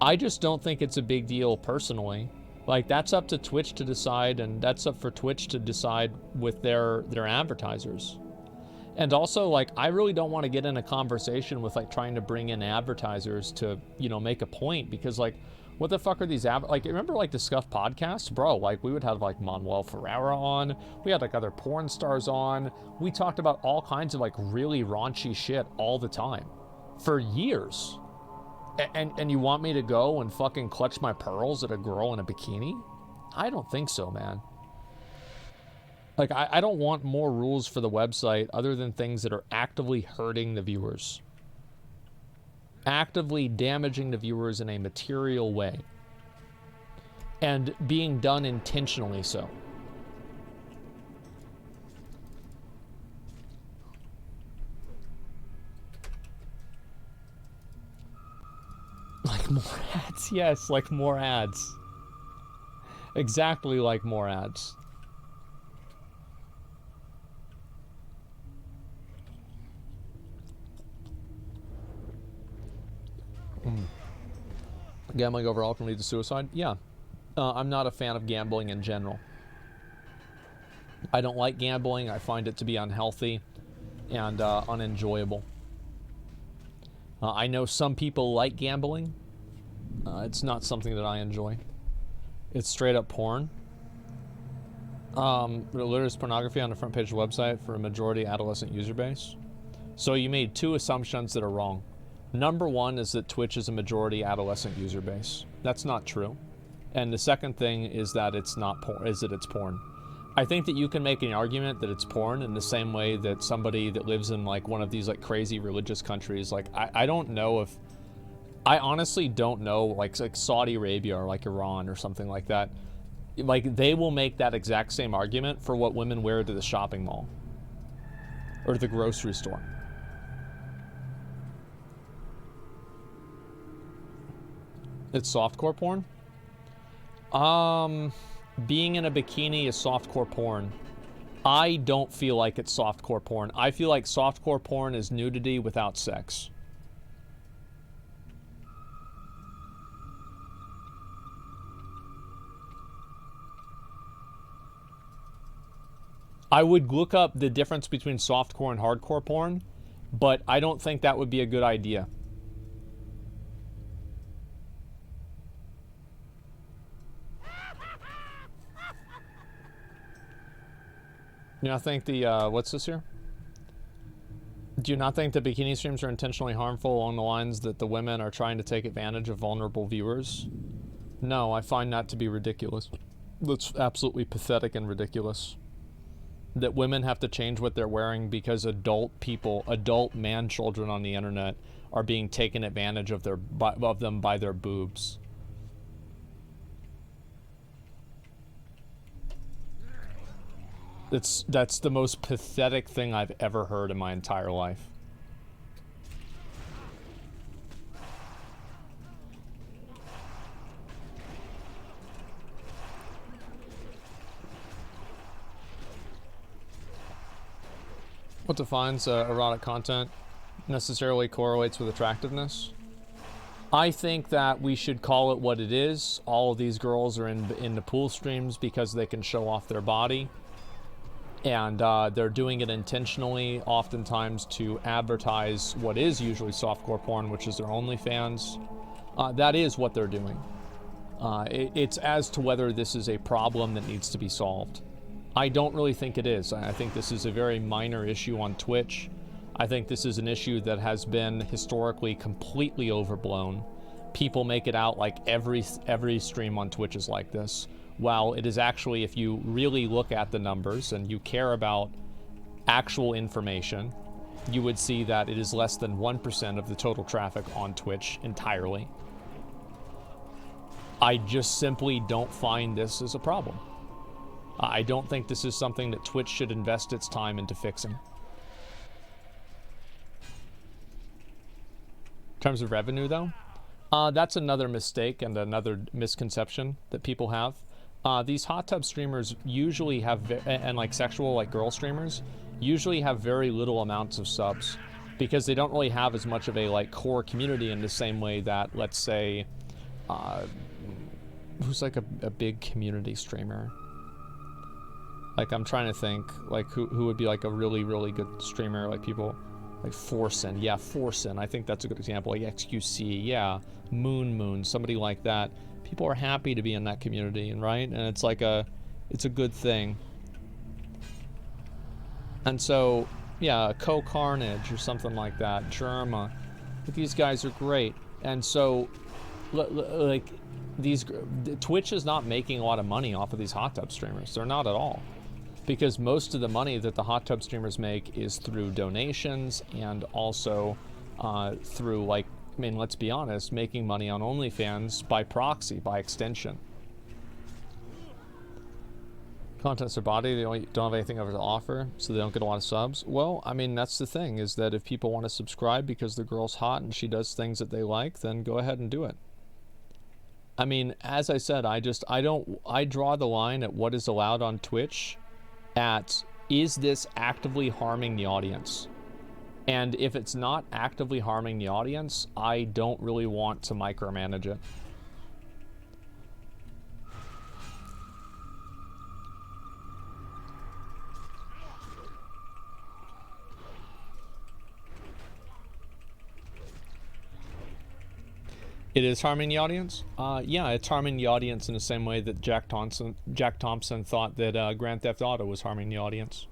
I just don't think it's a big deal personally. Like, that's up to Twitch to decide, and that's up for Twitch to decide with their advertisers. And also, like, I really don't want to get in a conversation with, like, trying to bring in advertisers to, you know, make a point, because, like, what the fuck are these like, remember, like, the Scuff podcast? Bro, like, we would have, like, Manuel Ferreira on. We had, like, other porn stars on. We talked about all kinds of, like, really raunchy shit all the time. For years. And you want me to go and fucking clutch my pearls at a girl in a bikini? I don't think so, man. Like, I don't want more rules for the website other than things that are actively hurting the viewers. Actively damaging the viewers in a material way. And being done intentionally so. Like more ads, yes, like more ads. Exactly like more ads. Gambling overall can lead to suicide? Yeah. I'm not a fan of gambling in general. I don't like gambling. I find it to be unhealthy and unenjoyable. I know some people like gambling. It's not something that I enjoy. It's straight up porn. There's pornography on the front page of the website for a majority adolescent user base. So you made two assumptions that are wrong. Number one is that Twitch is a majority adolescent user base. That's not true. And the second thing is that it's not porn, is that it's porn. I think that you can make an argument that it's porn in the same way that somebody that lives in like one of these like crazy religious countries, like I don't know if, I honestly don't know, like Saudi Arabia or like Iran or something like that, like they will make that exact same argument for what women wear to the shopping mall or the grocery store. It's softcore porn? Being in a bikini is softcore porn. I don't feel like it's softcore porn. I feel like softcore porn is nudity without sex. I would look up the difference between softcore and hardcore porn, but I don't think that would be a good idea. You not think the, what's this here? Do you not think the bikini streams are intentionally harmful along the lines that the women are trying to take advantage of vulnerable viewers? No, I find that to be ridiculous. That's absolutely pathetic and ridiculous. That women have to change what they're wearing because adult people, adult man children on the internet are being taken advantage of them by their boobs. That's the most pathetic thing I've ever heard in my entire life. What defines erotic content necessarily correlates with attractiveness? I think that we should call it what it is. All of these girls are in the pool streams because they can show off their body. And they're doing it intentionally, oftentimes to advertise what is usually softcore porn, which is their OnlyFans. That is what they're doing. It's as to whether this is a problem that needs to be solved. I don't really think it is. I think this is a very minor issue on Twitch. I think this is an issue that has been historically completely overblown. People make it out like every stream on Twitch is like this. While it is actually, if you really look at the numbers and you care about actual information, you would see that it is less than 1% of the total traffic on Twitch entirely. I just simply don't find this as a problem. I don't think this is something that Twitch should invest its time into fixing. In terms of revenue, though, that's another mistake and another misconception that people have. These hot tub streamers usually have, and like sexual, like girl streamers, usually have very little amounts of subs because they don't really have as much of a like core community in the same way that, let's say, who's like a big community streamer? Like I'm trying to think, like who would be like a really, really good streamer, like people, like Forsen, yeah, Forsen, I think that's a good example, like XQC, yeah, Moon, somebody like that. People are happy to be in that community, and right? And it's like it's a good thing. And so, yeah, Co-Carnage or something like that, Germa, these guys are great. And so, like, Twitch is not making a lot of money off of these hot tub streamers. They're not at all. because most of the money that the hot tub streamers make is through donations and also through, like, I mean, let's be honest, making money on OnlyFans by proxy, by extension. Content's their body, they don't have anything over to offer, so they don't get a lot of subs. Well, I mean, that's the thing, is that if people want to subscribe because the girl's hot and she does things that they like, then go ahead and do it. I mean, as I said, I draw the line at what is allowed on Twitch at, is this actively harming the audience? And if it's not actively harming the audience, I don't really want to micromanage it. It is harming the audience? Yeah, it's harming the audience in the same way that Jack Thompson thought that Grand Theft Auto was harming the audience.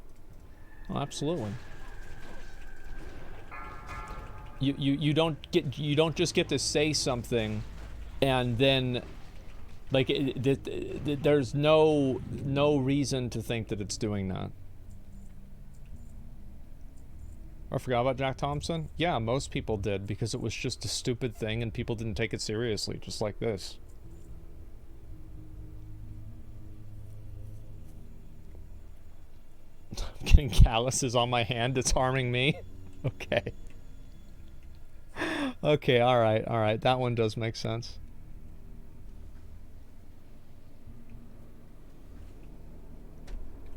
Well, absolutely. You don't just get to say something and then, like, there's no reason to think that it's doing that. I forgot about Jack Thompson? Yeah, most people did, because it was just a stupid thing and people didn't take it seriously, just like this. I'm getting calluses on my hand, it's harming me? Okay. Okay, alright, that one does make sense.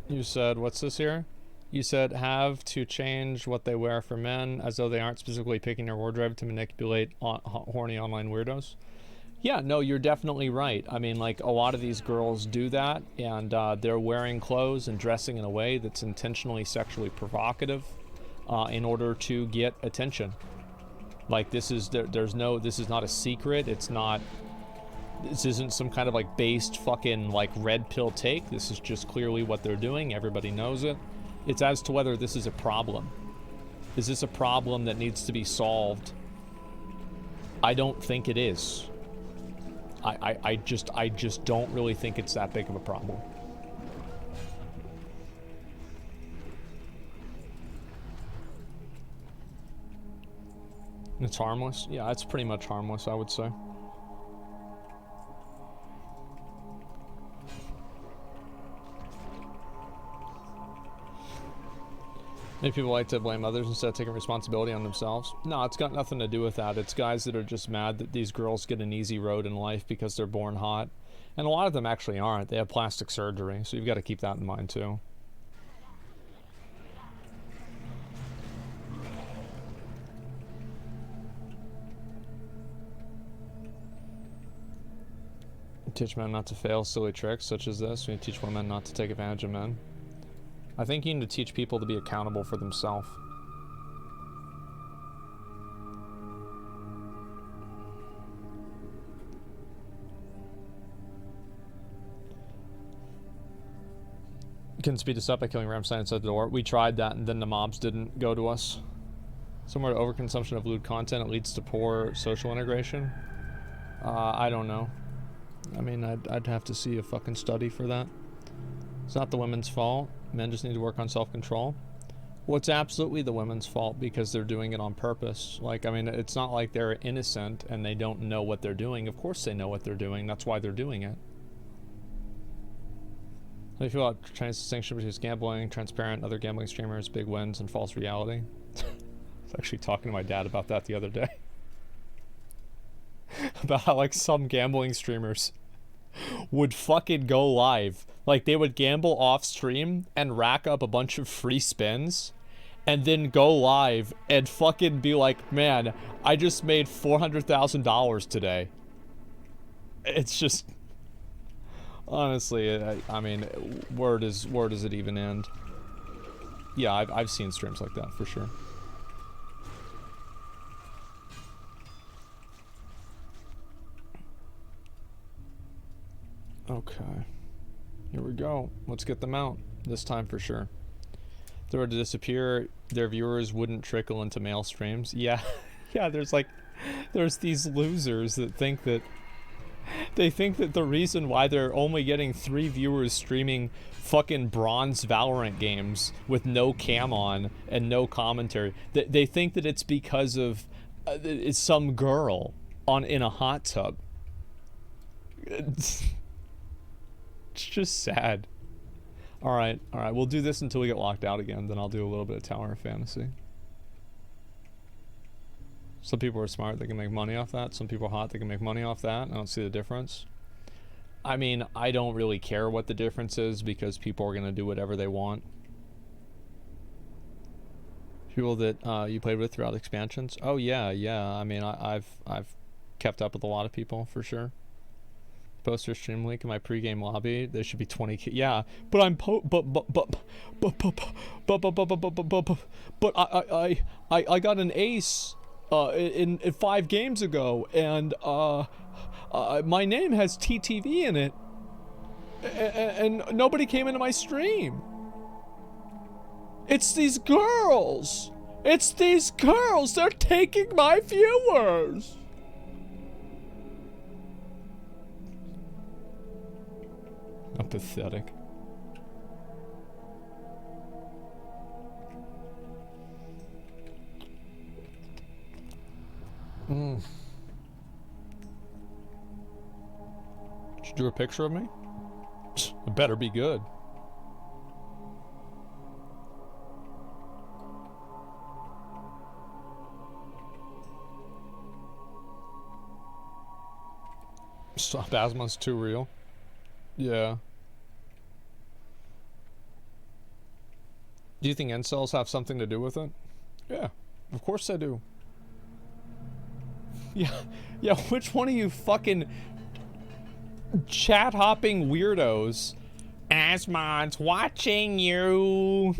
You said, what's this here? You said have to change what they wear for men as though they aren't specifically picking their wardrobe to manipulate horny online weirdos. Yeah, no, you're definitely right. I mean, like, a lot of these girls do that, and they're wearing clothes and dressing in a way that's intentionally sexually provocative in order to get attention. Like, this is this is not a secret. This isn't some kind of, like, based fucking, like, red pill take. This is just clearly what they're doing. Everybody knows it. It's as to whether this is a problem. Is this a problem that needs to be solved? I don't think it is. I just don't really think it's that big of a problem. It's harmless? Yeah, it's pretty much harmless, I would say. Maybe people like to blame others instead of taking responsibility on themselves. No, it's got nothing to do with that. It's guys that are just mad that these girls get an easy road in life because they're born hot. And a lot of them actually aren't. They have plastic surgery, so you've got to keep that in mind too. Teach men not to fail silly tricks such as this. We teach women not to take advantage of men. I think you need to teach people to be accountable for themselves. You can speed us up by killing Ramstein inside the door. We tried that and then the mobs didn't go to us. Similar to overconsumption of lewd content, it leads to poor social integration. I don't know. I mean, I'd have to see a fucking study for that. It's not the women's fault. Men just need to work on self-control. Well, it's absolutely the women's fault because they're doing it on purpose. Like, I mean, it's not like they're innocent and they don't know what they're doing. Of course they know what they're doing. That's why they're doing it. How do you feel about Chinese distinction between gambling, transparent, other gambling streamers, big wins, and false reality? I was actually talking to my dad about that the other day. About how, like, some gambling streamers would fucking go live. Like, they would gamble off stream and rack up a bunch of free spins and then go live and fucking be like, man, I just made $400,000 today. It's just, honestly, I mean, where does it even end? Yeah, I've seen streams like that for sure. Okay, here we go. Let's get them out this time for sure. If they were to disappear, their viewers wouldn't trickle into male streams. Yeah, yeah. There's these losers that think that They think that the reason why they're only getting 3 viewers streaming fucking bronze Valorant games with no cam on and no commentary, they think that it's because of it's some girl in a hot tub. It's just sad. All right, we'll do this until we get locked out again, then I'll do a little bit of Tower of Fantasy. Some people are smart, they can make money off that. Some people are hot, they can make money off that. I don't see the difference. I mean, I don't really care what the difference is because people are going to do whatever they want. People that you played with throughout expansions? Oh yeah. I mean, I've kept up with a lot of people for sure. Poster stream link in my pregame lobby. There should be 20k. Yeah, but I'm I got an ace in 5 games ago, and my name has TTV in it, and nobody came into my stream. It's these girls. It's these girls. They're taking my viewers. I'm pathetic. Did you do a picture of me? It better be good. Stop, Asmon's too real. Yeah. Do you think incels have something to do with it? Yeah, of course they do. Yeah, which one of you fucking chat hopping weirdos? Asmon's watching you.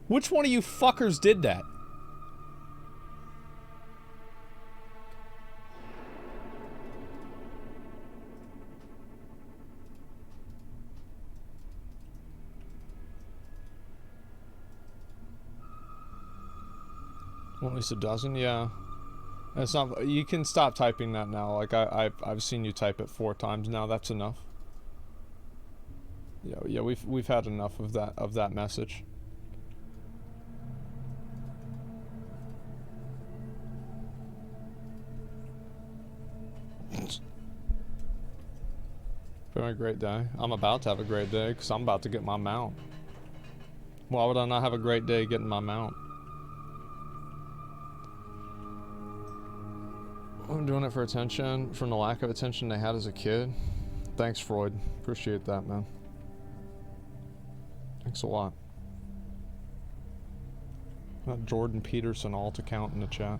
Which one of you fuckers did that? At least a dozen, yeah. It's not. You can stop typing that now. Like I've seen you type it 4 times now. That's enough. Yeah. We've had enough of that message. Been a great day. I'm about to have a great day because I'm about to get my mount. Why would I not have a great day getting my mount? I'm doing it for attention, from the lack of attention they had as a kid. Thanks, Freud. Appreciate that, man. Thanks a lot. That Jordan Peterson alt account in the chat.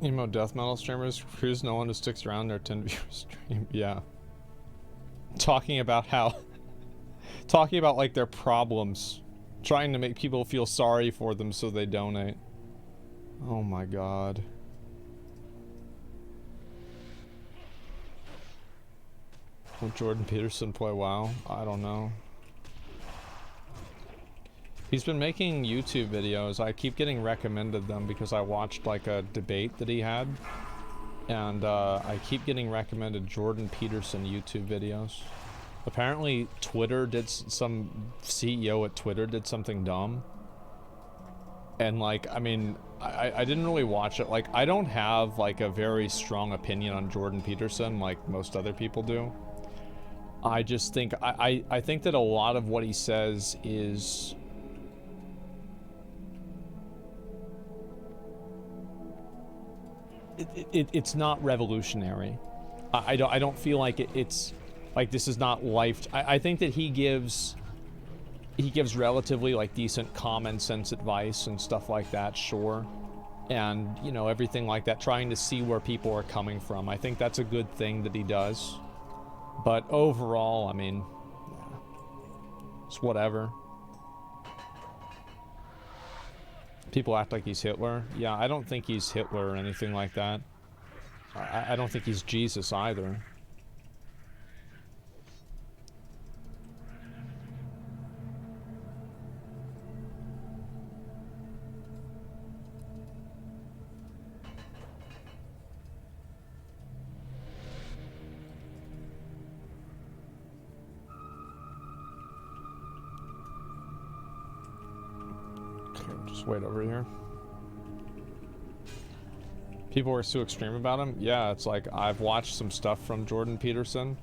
Emo death metal streamers, cruise no one who sticks around their 10 viewer stream. Yeah. Talking about like their problems, trying to make people feel sorry for them so they donate. Oh my god. Will Jordan Peterson play WoW? I don't know. He's been making YouTube videos. I keep getting recommended them because I watched like a debate that he had. And I keep getting recommended Jordan Peterson YouTube videos. Apparently Twitter did, some CEO at Twitter did something dumb. And like, I mean, I didn't really watch it. Like, I don't have like a very strong opinion on Jordan Peterson like most other people do. I just think, I think that a lot of what he says is... It's not revolutionary. I don't feel like it's like this is not life. I think that he gives relatively like decent common sense advice and stuff like that, sure, and you know, everything like that, trying to see where people are coming from. I think that's a good thing that he does, but overall, I mean, it's whatever. People act like he's Hitler. Yeah, I don't think he's Hitler or anything like that. I don't think he's Jesus either. Just wait over here. People were so extreme about him. Yeah, it's like I've watched some stuff from Jordan Peterson,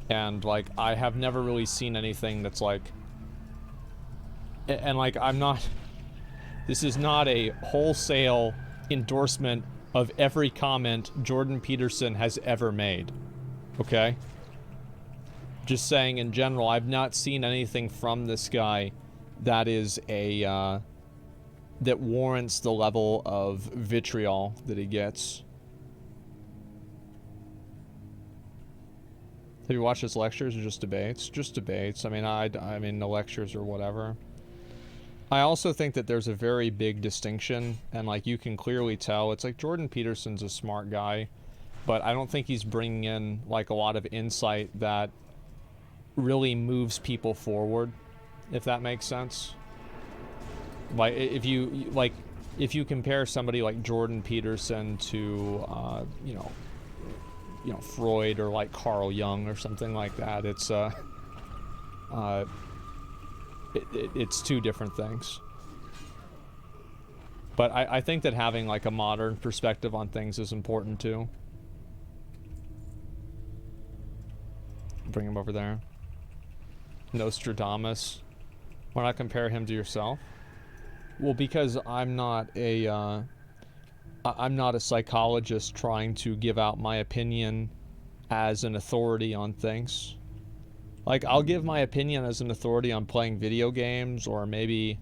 and like I have never really seen anything that's like, and like I'm not, this is not a wholesale endorsement of every comment Jordan Peterson has ever made. Okay? Just saying in general, I've not seen anything from this guy that is a that warrants the level of vitriol that he gets. Have you watched his lectures or just debates? Just debates. I mean the lectures or whatever. I also think that there's a very big distinction, and like you can clearly tell, it's like Jordan Peterson's a smart guy, but I don't think he's bringing in like a lot of insight that really moves people forward, if that makes sense. Like if you compare somebody like Jordan Peterson to you know Freud or like Carl Jung or something like that, it's two different things. But I think that having like a modern perspective on things is important too. Bring him over there. Nostradamus. Why not compare him to yourself? Well, because I'm not a psychologist trying to give out my opinion as an authority on things. Like, I'll give my opinion as an authority on playing video games or maybe,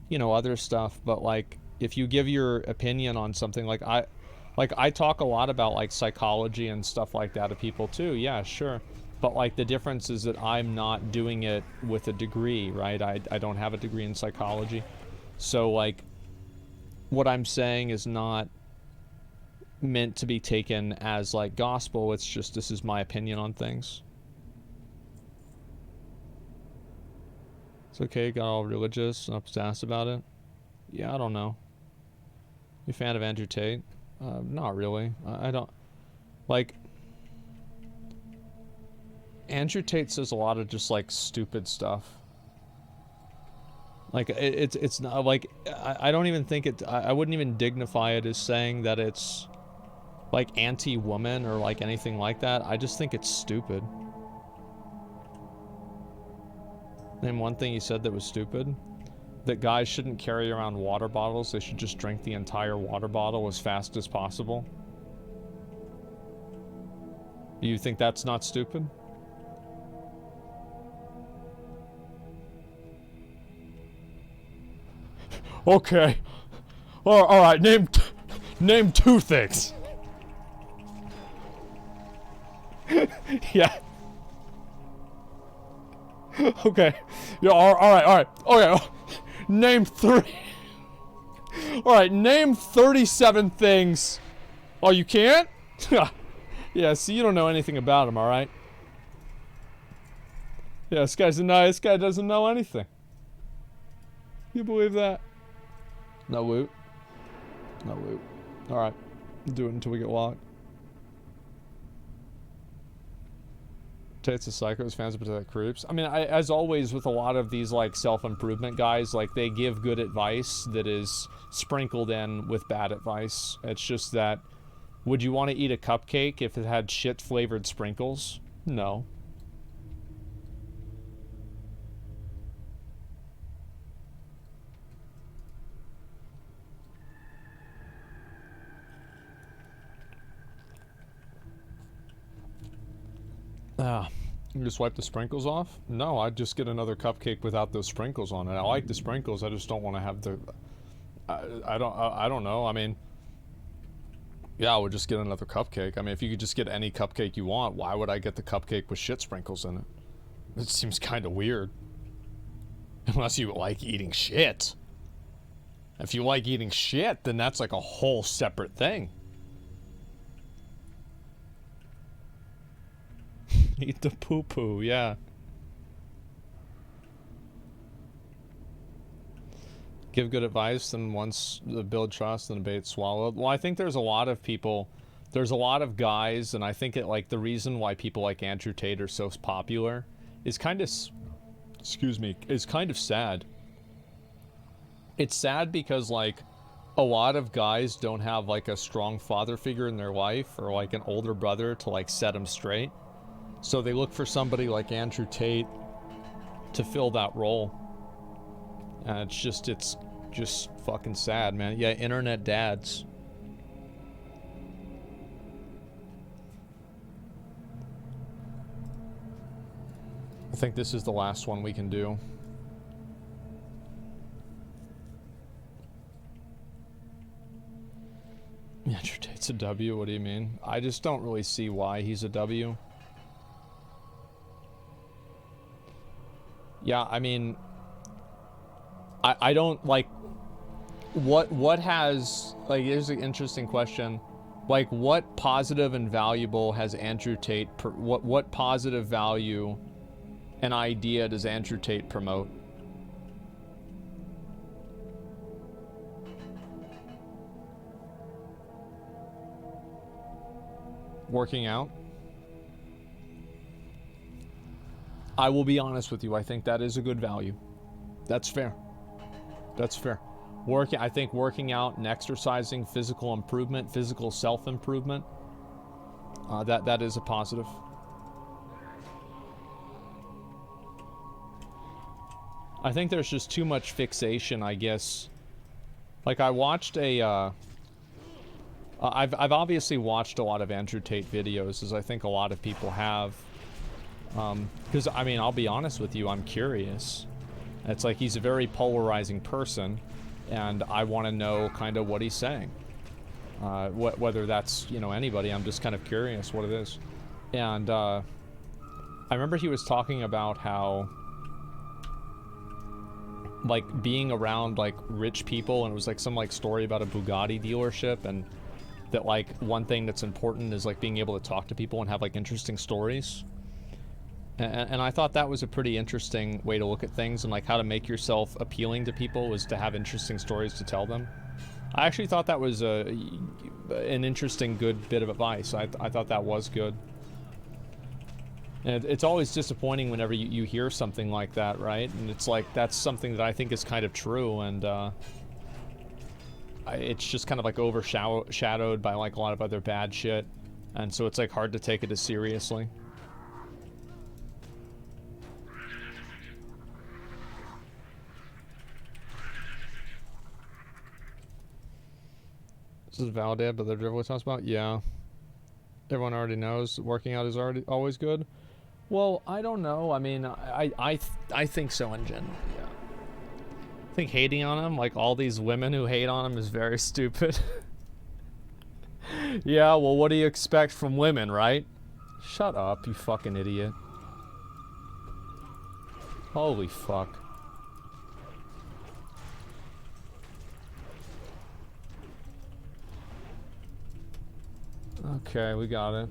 you know, other stuff, but like, if you give your opinion on something, like I talk a lot about like psychology and stuff like that to people too, yeah, sure. But like the difference is that I'm not doing it with a degree, right? I don't have a degree in psychology. So like, what I'm saying is not meant to be taken as like gospel, it's just this is my opinion on things. It's okay, got all religious and up his ass about it. Yeah, I don't know. You a fan of Andrew Tate? Not really. I don't... Like... Andrew Tate says a lot of just, like, stupid stuff. Like, it's not, like... I don't even think it... I wouldn't even dignify it as saying that it's, like, anti-woman or, like, anything like that. I just think it's stupid. Name one thing he said that was stupid. That guys shouldn't carry around water bottles. They should just drink the entire water bottle as fast as possible. Do you think that's not stupid? Okay. All right. Name two things. Yeah. Okay. Yeah. All right. Okay. Name 3. Alright, name 37 things. Oh, you can't? Yeah, see, you don't know anything about him, alright? Yeah, this guy doesn't know anything. You believe that? No loot. No loot. Alright. Do it until we get locked. Tate's a psycho, his fans are pathetic creeps. I mean, as always with a lot of these, like, self-improvement guys, like, they give good advice that is sprinkled in with bad advice. It's just that, would you want to eat a cupcake if it had shit-flavored sprinkles? No. You just wipe the sprinkles off? No, I'd just get another cupcake without those sprinkles on it. I like the sprinkles, I just don't want to have the... I don't know, I mean... Yeah, I would just get another cupcake. I mean, if you could just get any cupcake you want, why would I get the cupcake with shit sprinkles in it? It seems kind of weird. Unless you like eating shit. If you like eating shit, then that's like a whole separate thing. Eat the poo-poo, yeah. Give good advice, and once build trust, then debate swallowed. Well, I think there's a lot of people, there's a lot of guys, and I think it, like, the reason why people like Andrew Tate are so popular is kind of, excuse me, is kind of sad. it's sad because, like, a lot of guys don't have, like, a strong father figure in their life or, like, an older brother to, like, set them straight. So they look for somebody like Andrew Tate to fill that role. And it's just fucking sad, man. Yeah, internet dads. I think this is the last one we can do. Andrew Tate's a W, what do you mean? I just don't really see why he's a W. Yeah, I mean, I don't, like, what has, like, here's an interesting question. Like, what positive and valuable has Andrew Tate, what positive value and idea does Andrew Tate promote? Working out? I will be honest with you, I think that is a good value. That's fair. That's fair. I think working out and exercising, physical improvement, physical self-improvement, that is a positive. I think there's just too much fixation, I guess. Like, I watched a, I've obviously watched a lot of Andrew Tate videos, as I think a lot of people have. Because, I mean, I'll be honest with you, I'm curious. It's like he's a very polarizing person, and I want to know kind of what he's saying. Whether that's, you know, anybody, I'm just kind of curious what it is. And, I remember he was talking about how, like, being around, like, rich people, and it was, like, some, like, story about a Bugatti dealership, and that, like, one thing that's important is, like, being able to talk to people and have, like, interesting stories. And I thought that was a pretty interesting way to look at things, and, like, how to make yourself appealing to people was to have interesting stories to tell them. I actually thought that was an interesting, good bit of advice. I thought that was good. And it's always disappointing whenever you hear something like that, right? And it's like, that's something that I think is kind of true, and it's just kind of, like, overshadowed by, like, a lot of other bad shit. And so it's, like, hard to take it as seriously. This is validated, but the drivel talks about, yeah. Everyone already knows working out is always good. Well, I don't know. I mean, I think so in general. Yeah. I think hating on him, like all these women who hate on him, is very stupid. Yeah. Well, what do you expect from women, right? Shut up, you fucking idiot. Holy fuck. Okay, we got it.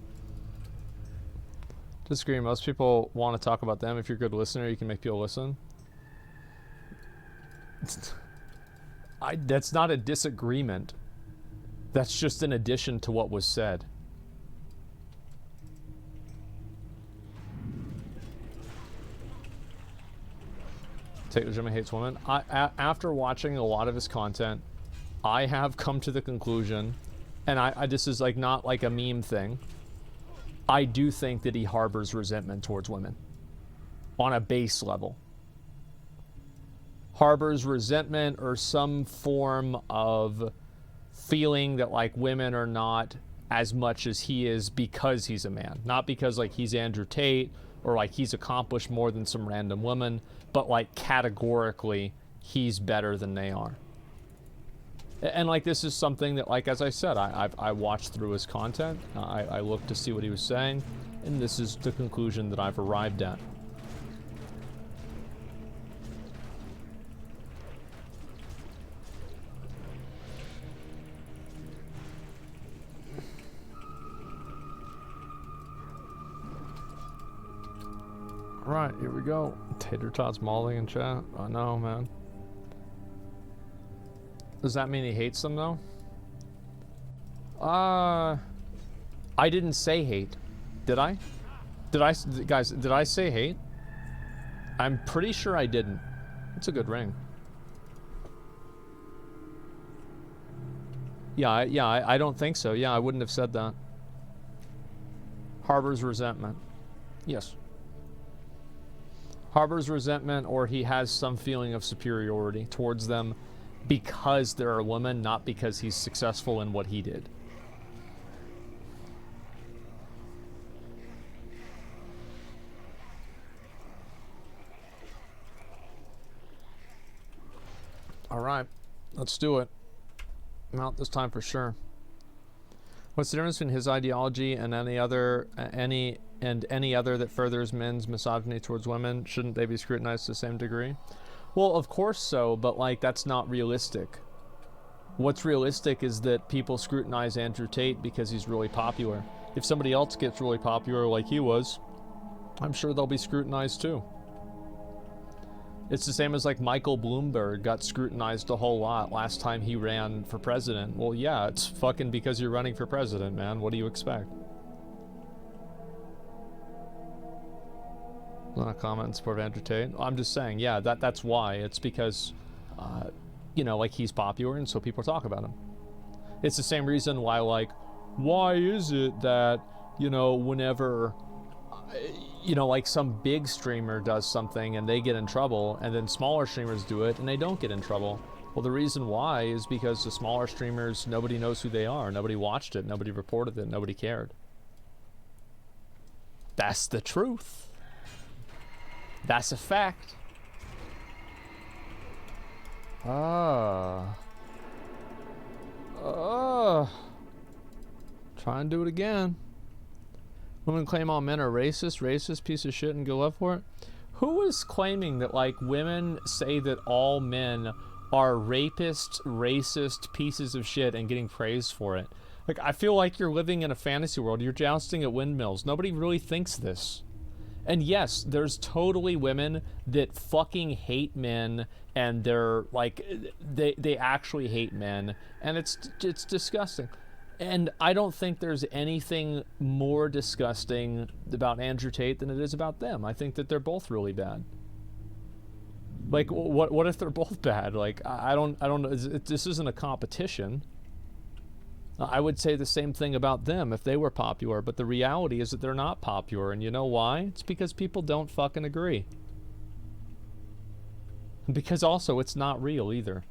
Disagree. Most people want to talk about them. If you're a good listener, you can make people listen. That's not a disagreement. That's just an addition to what was said. Tate legitimately hates women. After watching a lot of his content, I have come to the conclusion, and this is, like, not like a meme thing, I do think that he harbors resentment towards women on a base level. Harbors resentment or some form of feeling that, like, women are not as much as he is because he's a man. Not because, like, he's Andrew Tate or, like, he's accomplished more than some random woman, but, like, categorically he's better than they are. And, like, this is something that, like, as I said, I watched through his content. I looked to see what he was saying, and this is the conclusion that I've arrived at. Right, here we go. Tater Tots mauling in chat. I know, man. Does that mean he hates them, though? I didn't say hate. Did I? Guys, did I say hate? I'm pretty sure I didn't. It's a good ring. I don't think so. Yeah, I wouldn't have said that. Harbors resentment. Yes. Harbors resentment, or he has some feeling of superiority towards them because they're a woman, not because he's successful in what he did. All right, let's do it. I'm out this time for sure. What's the difference between his ideology and any other that furthers men's misogyny towards women? Shouldn't they be scrutinized to the same degree? Well, of course so, but like that's not realistic. What's realistic is that people scrutinize Andrew Tate because he's really popular. If somebody else gets really popular like he was, I'm sure they'll be scrutinized too. It's the same as like Michael Bloomberg got scrutinized a whole lot last time he ran for president. Well, yeah, it's fucking because you're running for president, man. What do you expect? Not a comment in support of Andrew Tate. I'm just saying, yeah, that's why. It's because, you know, like he's popular and so people talk about him. It's the same reason why, like, why is it that, you know, whenever, you know, like some big streamer does something and they get in trouble and then smaller streamers do it and they don't get in trouble? Well, the reason why is because the smaller streamers, nobody knows who they are. Nobody watched it. Nobody reported it. Nobody cared. That's the truth. That's a fact. Try and do it again. Women claim all men are racist piece of shit and go left for it. Who is claiming that like women say that all men are rapists, racist pieces of shit and getting praised for it? Like, I feel like you're living in a fantasy world. You're jousting at windmills. Nobody really thinks this. And yes, there's totally women that fucking hate men and they're like, they actually hate men, and it's disgusting. And I don't think there's anything more disgusting about Andrew Tate than it is about them. I think that they're both really bad. Like, what if they're both bad? Like, I don't know. This isn't a competition. I would say the same thing about them if they were popular, but the reality is that they're not popular, and you know why? It's because people don't fucking agree. And because also it's not real either.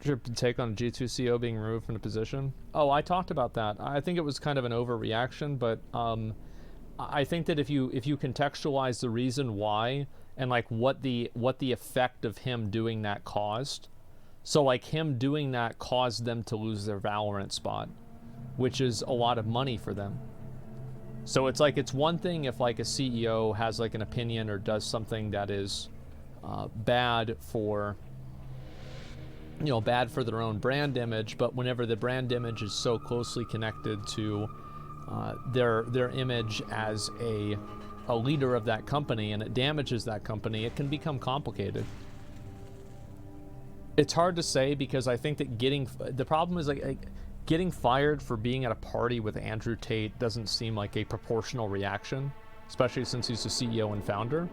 Your take on G2 CO being removed from the position? Oh, I talked about that. I think it was kind of an overreaction, but I think that if you contextualize the reason why and like what the effect of him doing that caused, so like him doing that caused them to lose their Valorant spot, which is a lot of money for them. So it's like, it's one thing if like a CEO has like an opinion or does something that is bad for, you know, bad for their own brand image, but whenever the brand image is so closely connected to their image as a leader of that company and it damages that company, it can become complicated. It's hard to say because I think that the problem is like getting fired for being at a party with Andrew Tate doesn't seem like a proportional reaction, especially since he's the CEO and founder.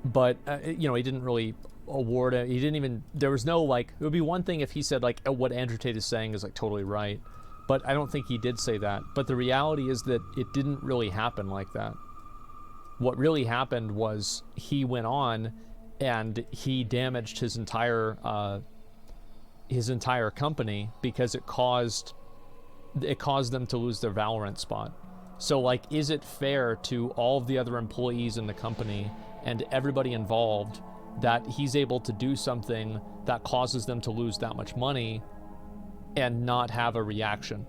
But you know, he didn't really award it. He didn't even, there was no like, it would be one thing if he said like, oh, what Andrew Tate is saying is like totally right, but I don't think he did say that. But the reality is that it didn't really happen like that. What really happened was he went on and he damaged his entire company because it caused them to lose their Valorant spot. So like, is it fair to all of the other employees in the company and everybody involved that he's able to do something that causes them to lose that much money and not have a reaction?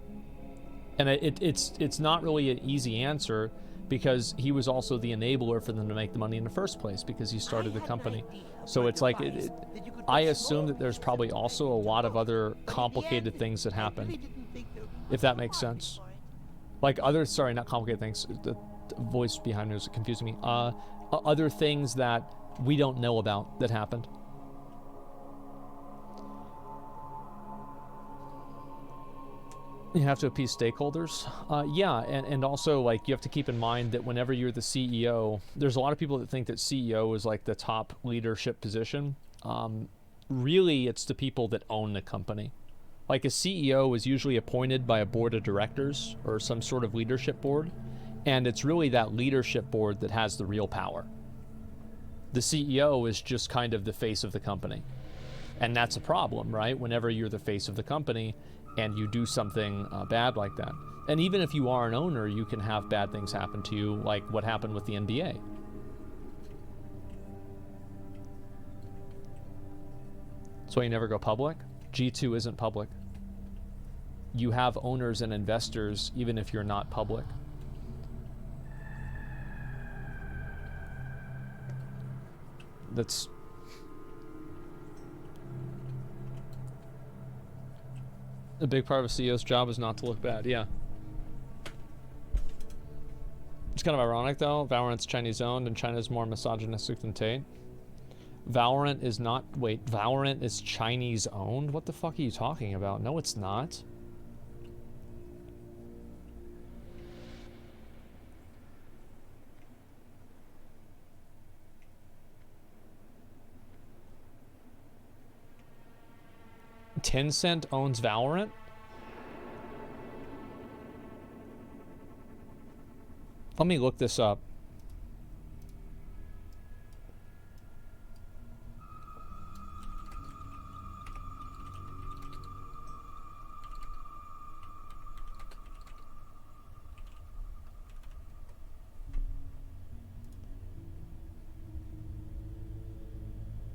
And it's not really an easy answer, because he was also the enabler for them to make the money in the first place because he started the company. So it's like, I assume that there's probably also a lot of other complicated things that happened, if that makes sense. Like other, sorry, not complicated things, the voice behind me was confusing me. Other things that we don't know about that happened. You have to appease stakeholders. Yeah, and also, like, you have to keep in mind that whenever you're the CEO, there's a lot of people that think that CEO is like the top leadership position. Really, it's the people that own the company. Like, a CEO is usually appointed by a board of directors or some sort of leadership board, and it's really that leadership board that has the real power. The CEO is just kind of the face of the company. And that's a problem, right? Whenever you're the face of the company and you do something bad like that. And even if you are an owner, you can have bad things happen to you, like what happened with the NBA. That's why you never go public. G2 isn't public. You have owners and investors even if you're not public. That's... a big part of a CEO's job is not to look bad, yeah. It's kind of ironic, though. Valorant's Chinese-owned, and China's more misogynistic than Tate. Valorant is not... Wait, Valorant is Chinese-owned? What the fuck are you talking about? No, it's not. Tencent owns Valorant? Let me look this up.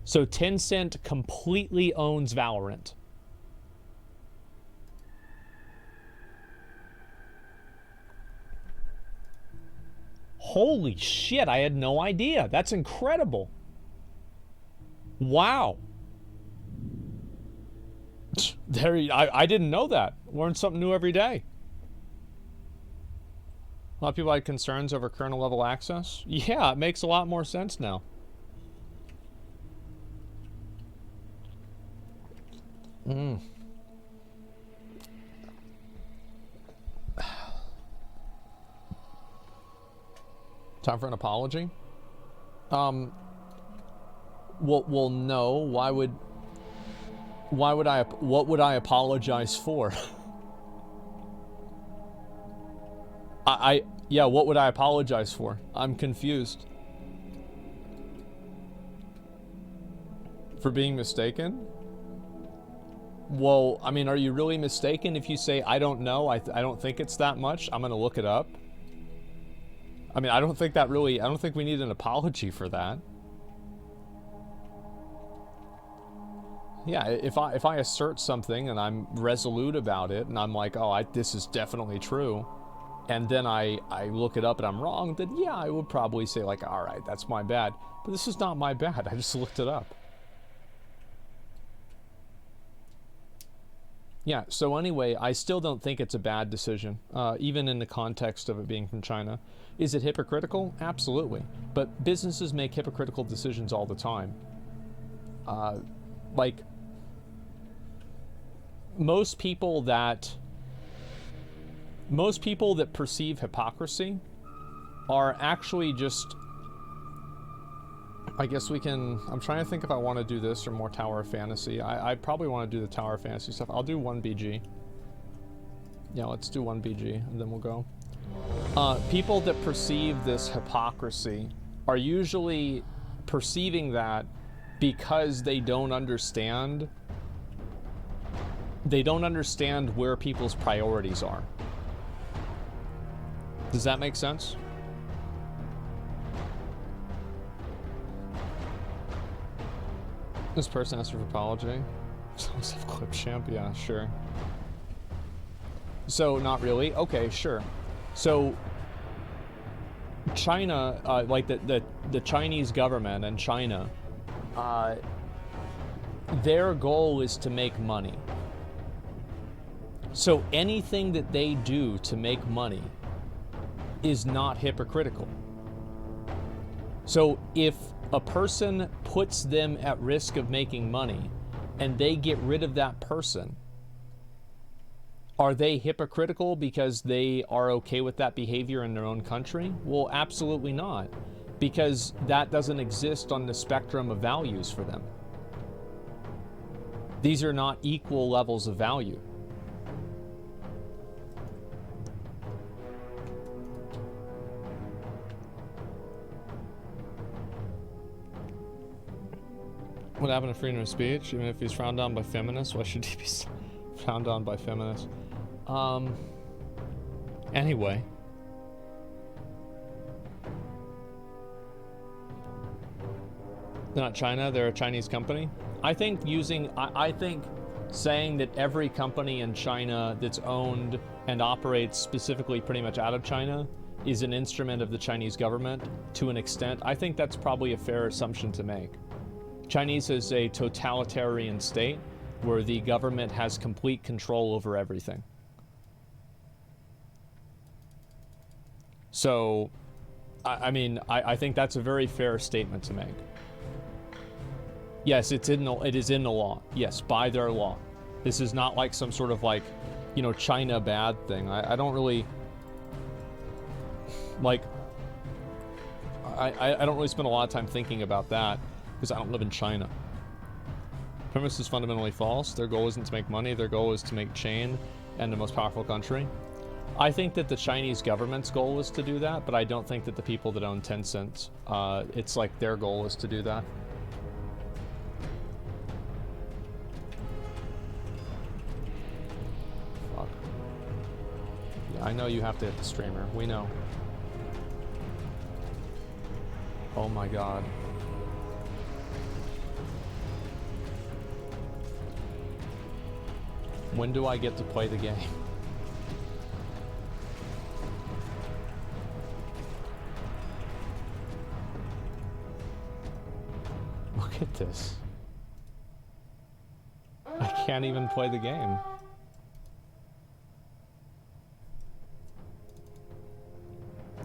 So Tencent completely owns Valorant. Holy shit, I had no idea. That's incredible. Wow. I didn't know that. Learn something new every day. A lot of people had concerns over kernel level access. Yeah, it makes a lot more sense now. Time for an apology? Well, no. Why would I, what would I apologize for? Yeah, what would I apologize for? I'm confused. For being mistaken? Well, I mean, are you really mistaken if you say, I don't know, I don't think it's that much, I'm gonna look it up? I mean, I don't think we need an apology for that. Yeah, if I assert something and I'm resolute about it and I'm like, oh, this is definitely true, and then I look it up and I'm wrong, then yeah, I would probably say like, all right, that's my bad. But this is not my bad, I just looked it up. Yeah, so anyway, I still don't think it's a bad decision, even in the context of it being from China. Is it hypocritical? Absolutely. But businesses make hypocritical decisions all the time. Like, most people that perceive hypocrisy are actually just... I guess we can... I'm trying to think if I want to do this or more Tower of Fantasy. I probably want to do the Tower of Fantasy stuff. I'll do 1 BG. Yeah, let's do 1 BG, and then we'll go. People that perceive this hypocrisy are usually perceiving that because they don't understand where people's priorities are. Does that make sense? This person asked for apology. Clip champ, yeah, sure. So, not really? Okay, sure. So, China, like the Chinese government and China, their goal is to make money. So anything that they do to make money is not hypocritical. So if a person puts them at risk of making money and they get rid of that person, Are they hypocritical because they are okay with that behavior in their own country? Well, absolutely not, because that doesn't exist on the spectrum of values for them. These are not equal levels of value. What happened to freedom of speech? Even if he's frowned on by feminists, why should he be frowned on by feminists? Anyway. They're not China, they're a Chinese company. I think I think saying that every company in China that's owned and operates specifically pretty much out of China is an instrument of the Chinese government to an extent, I think that's probably a fair assumption to make. Chinese is a totalitarian state where the government has complete control over everything. So, I think that's a very fair statement to make. Yes, it is in the law. Yes, by their law. This is not like some sort of like, you know, China bad thing. I don't really like. I don't really spend a lot of time thinking about that because I don't live in China. Premise is fundamentally false. Their goal isn't to make money. Their goal is to make chain and the most powerful country. I think that the Chinese government's goal is to do that, but I don't think that the people that own Tencent, it's like their goal is to do that. Fuck. Yeah, I know you have to hit the streamer. We know. Oh my god. When do I get to play the game? Look at this. I can't even play the game.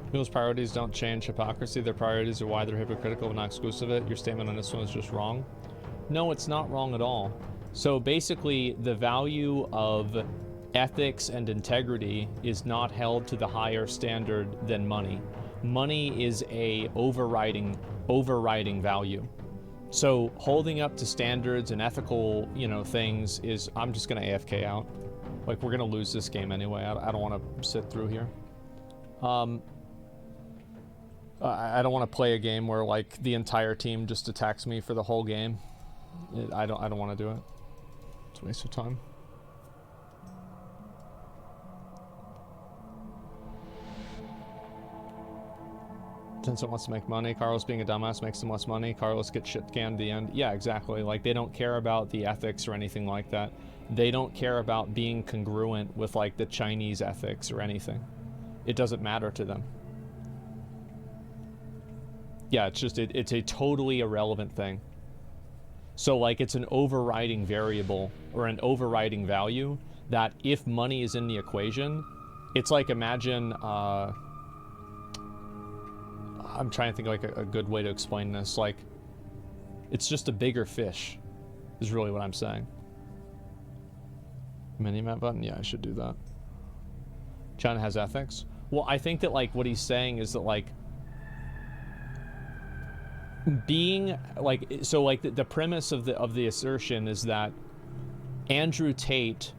People's priorities don't change hypocrisy. Their priorities are why they're hypocritical but not exclusive of it. Your statement on this one is just wrong. No, it's not wrong at all. So basically, the value of ethics and integrity is not held to the higher standard than money. Money is a overriding value. So holding up to standards and ethical, you know, things is, I'm just gonna AFK out. Like, we're gonna lose this game anyway. I don't want to sit through here. I don't want to play a game where like the entire team just attacks me for the whole game. I don't want to do it. It's a waste of time. Tencent wants to make money. Carlos being a dumbass makes them less money. Carlos gets shit canned at the end. Yeah, exactly. Like, they don't care about the ethics or anything like that. They don't care about being congruent with like the Chinese ethics or anything. It doesn't matter to them. Yeah, it's just, it's a totally irrelevant thing. So like, it's an overriding variable or an overriding value that if money is in the equation, it's like, imagine, I'm trying to think like a good way to explain this. Like, it's just a bigger fish is really what I'm saying. Mini-map button? Yeah, I should do that. China has ethics? Well, I think that like what he's saying is that like, being like, so like the premise of the assertion is that Andrew Tate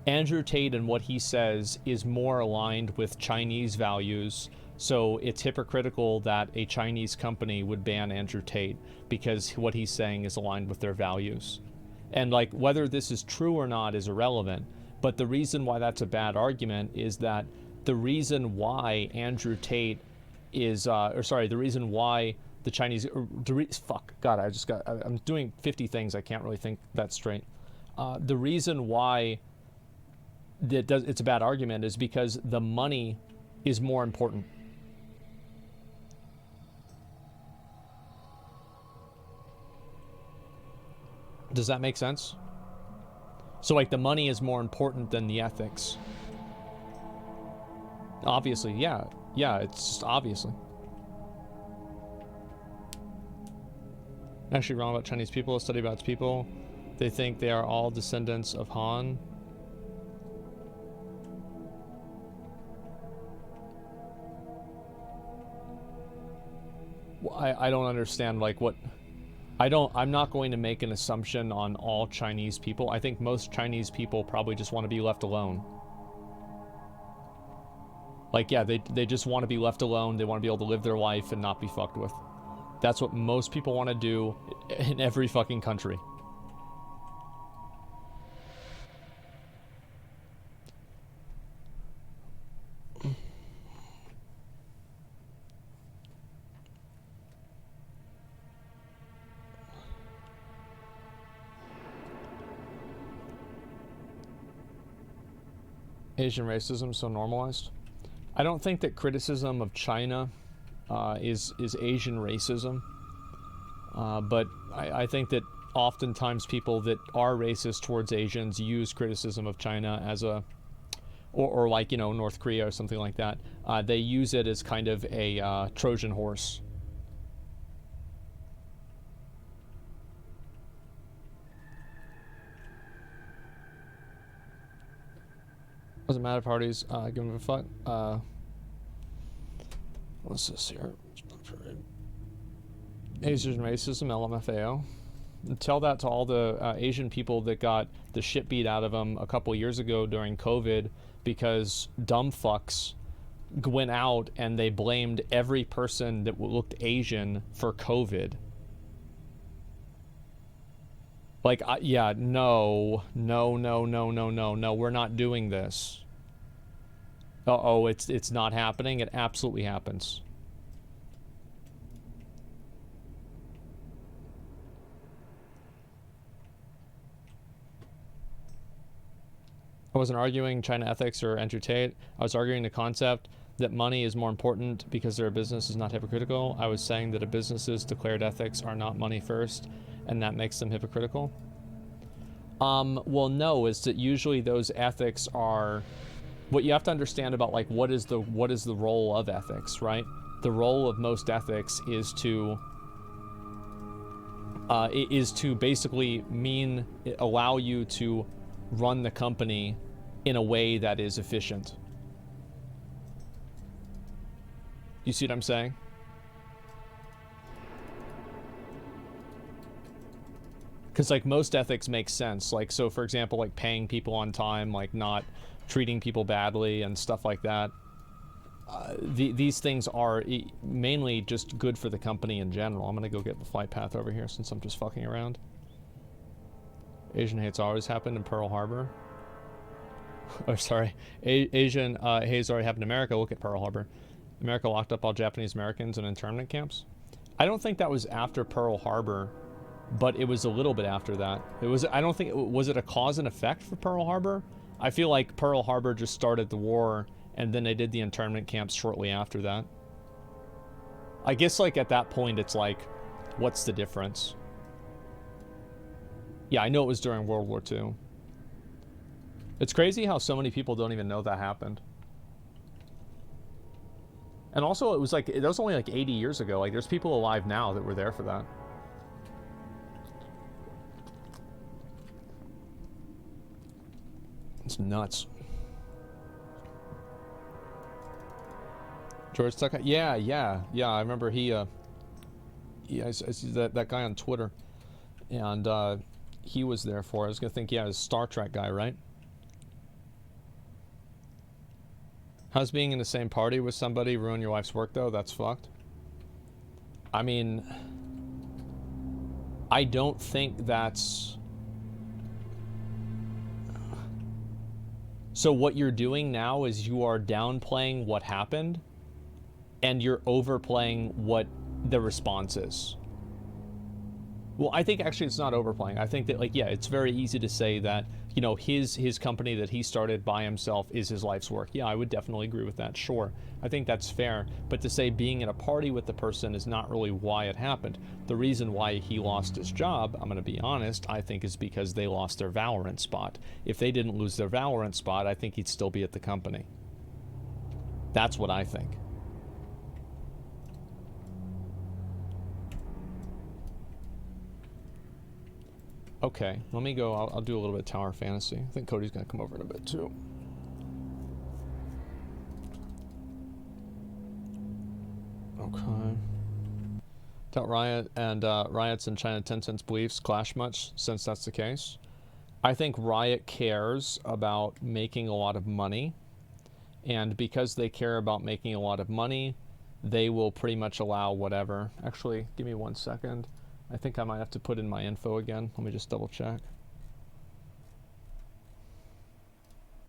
and what he says is more aligned with Chinese values, so it's hypocritical that a Chinese company would ban Andrew Tate because what he's saying is aligned with their values. And like, whether this is true or not is irrelevant, but the reason why that's a bad argument is that the reason why Andrew Tate is the reason why the Chinese, fuck, God, I'm doing 50 things, I can't really think that straight. The reason why it's a bad argument is because the money is more important. Does that make sense? So like, the money is more important than the ethics. Obviously, yeah, it's just obviously. Actually wrong about Chinese people. Study about its people. They think they are all descendants of Han. I don't understand, like, what... I'm not going to make an assumption on all Chinese people. I think most Chinese people probably just want to be left alone. Like, yeah, they just want to be left alone. They want to be able to live their life and not be fucked with. That's what most people want to do in every fucking country. Asian racism so normalized. I don't think that criticism of China is Asian racism, but I think that oftentimes people that are racist towards Asians use criticism of China as a, or like, you know, North Korea or something like that. They use it as kind of a Trojan horse. Doesn't matter, parties. Give them a fuck. What's this here? Asian racism, LMFAO. And tell that to all the Asian people that got the shit beat out of them a couple years ago during COVID because dumb fucks went out and they blamed every person that looked Asian for COVID. Like, yeah, no, we're not doing this. Uh-oh, it's not happening. It absolutely happens. I wasn't arguing China ethics or entertain. I was arguing the concept that money is more important because their business is not hypocritical. I was saying that a business's declared ethics are not money first, and that makes them hypocritical. Well, no, is that usually those ethics are... What you have to understand about, like, what is the role of ethics, right? The role of most ethics is to basically allow you to run the company in a way that is efficient. You see what I'm saying? Because, like, most ethics make sense. Like, so, for example, like, paying people on time, like, not treating people badly and stuff like that. These things are mainly just good for the company in general. I'm going to go get the flight path over here since I'm just fucking around. Asian hate's always happened in Pearl Harbor. Oh, sorry. Asian hate's already happened in America. Look at Pearl Harbor. America locked up all Japanese Americans in internment camps. I don't think that was after Pearl Harbor, but it was a little bit after that. It was, I don't think, was it a cause and effect for Pearl Harbor? I feel like Pearl Harbor just started the war, and then they did the internment camps shortly after that. I guess, like, at that point, it's like, what's the difference? Yeah, I know it was during World War II. It's crazy how so many people don't even know that happened. And also, it was only like 80 years ago. Like, there's people alive now that were there for that. It's nuts. George Tucker. Yeah. I remember I see that guy on Twitter, and he was there for it. I was gonna think, yeah, it's a Star Trek guy, right? How's being in the same party with somebody ruin your life's work, though? That's fucked. I mean, I don't think that's... So what you're doing now is you are downplaying what happened, and you're overplaying what the response is. Well, I think actually it's not overplaying. I think that, like, yeah, it's very easy to say that, you know, his company that he started by himself is his life's work. Yeah, I would definitely agree with that, sure. I think that's fair. But to say being in a party with the person is not really why it happened. The reason why he lost his job, I'm going to be honest, I think is because they lost their Valorant spot. If they didn't lose their Valorant spot, I think he'd still be at the company. That's what I think. Okay, let me go. I'll do a little bit of Tower Fantasy. I think Cody's gonna come over in a bit too. Okay. Doubt Riot and Riot's and China Tencent's beliefs clash much, since that's the case. I think Riot cares about making a lot of money, and because they care about making a lot of money, they will pretty much allow whatever. Actually, give me 1 second. I think I might have to put in my info again. Let me just double check.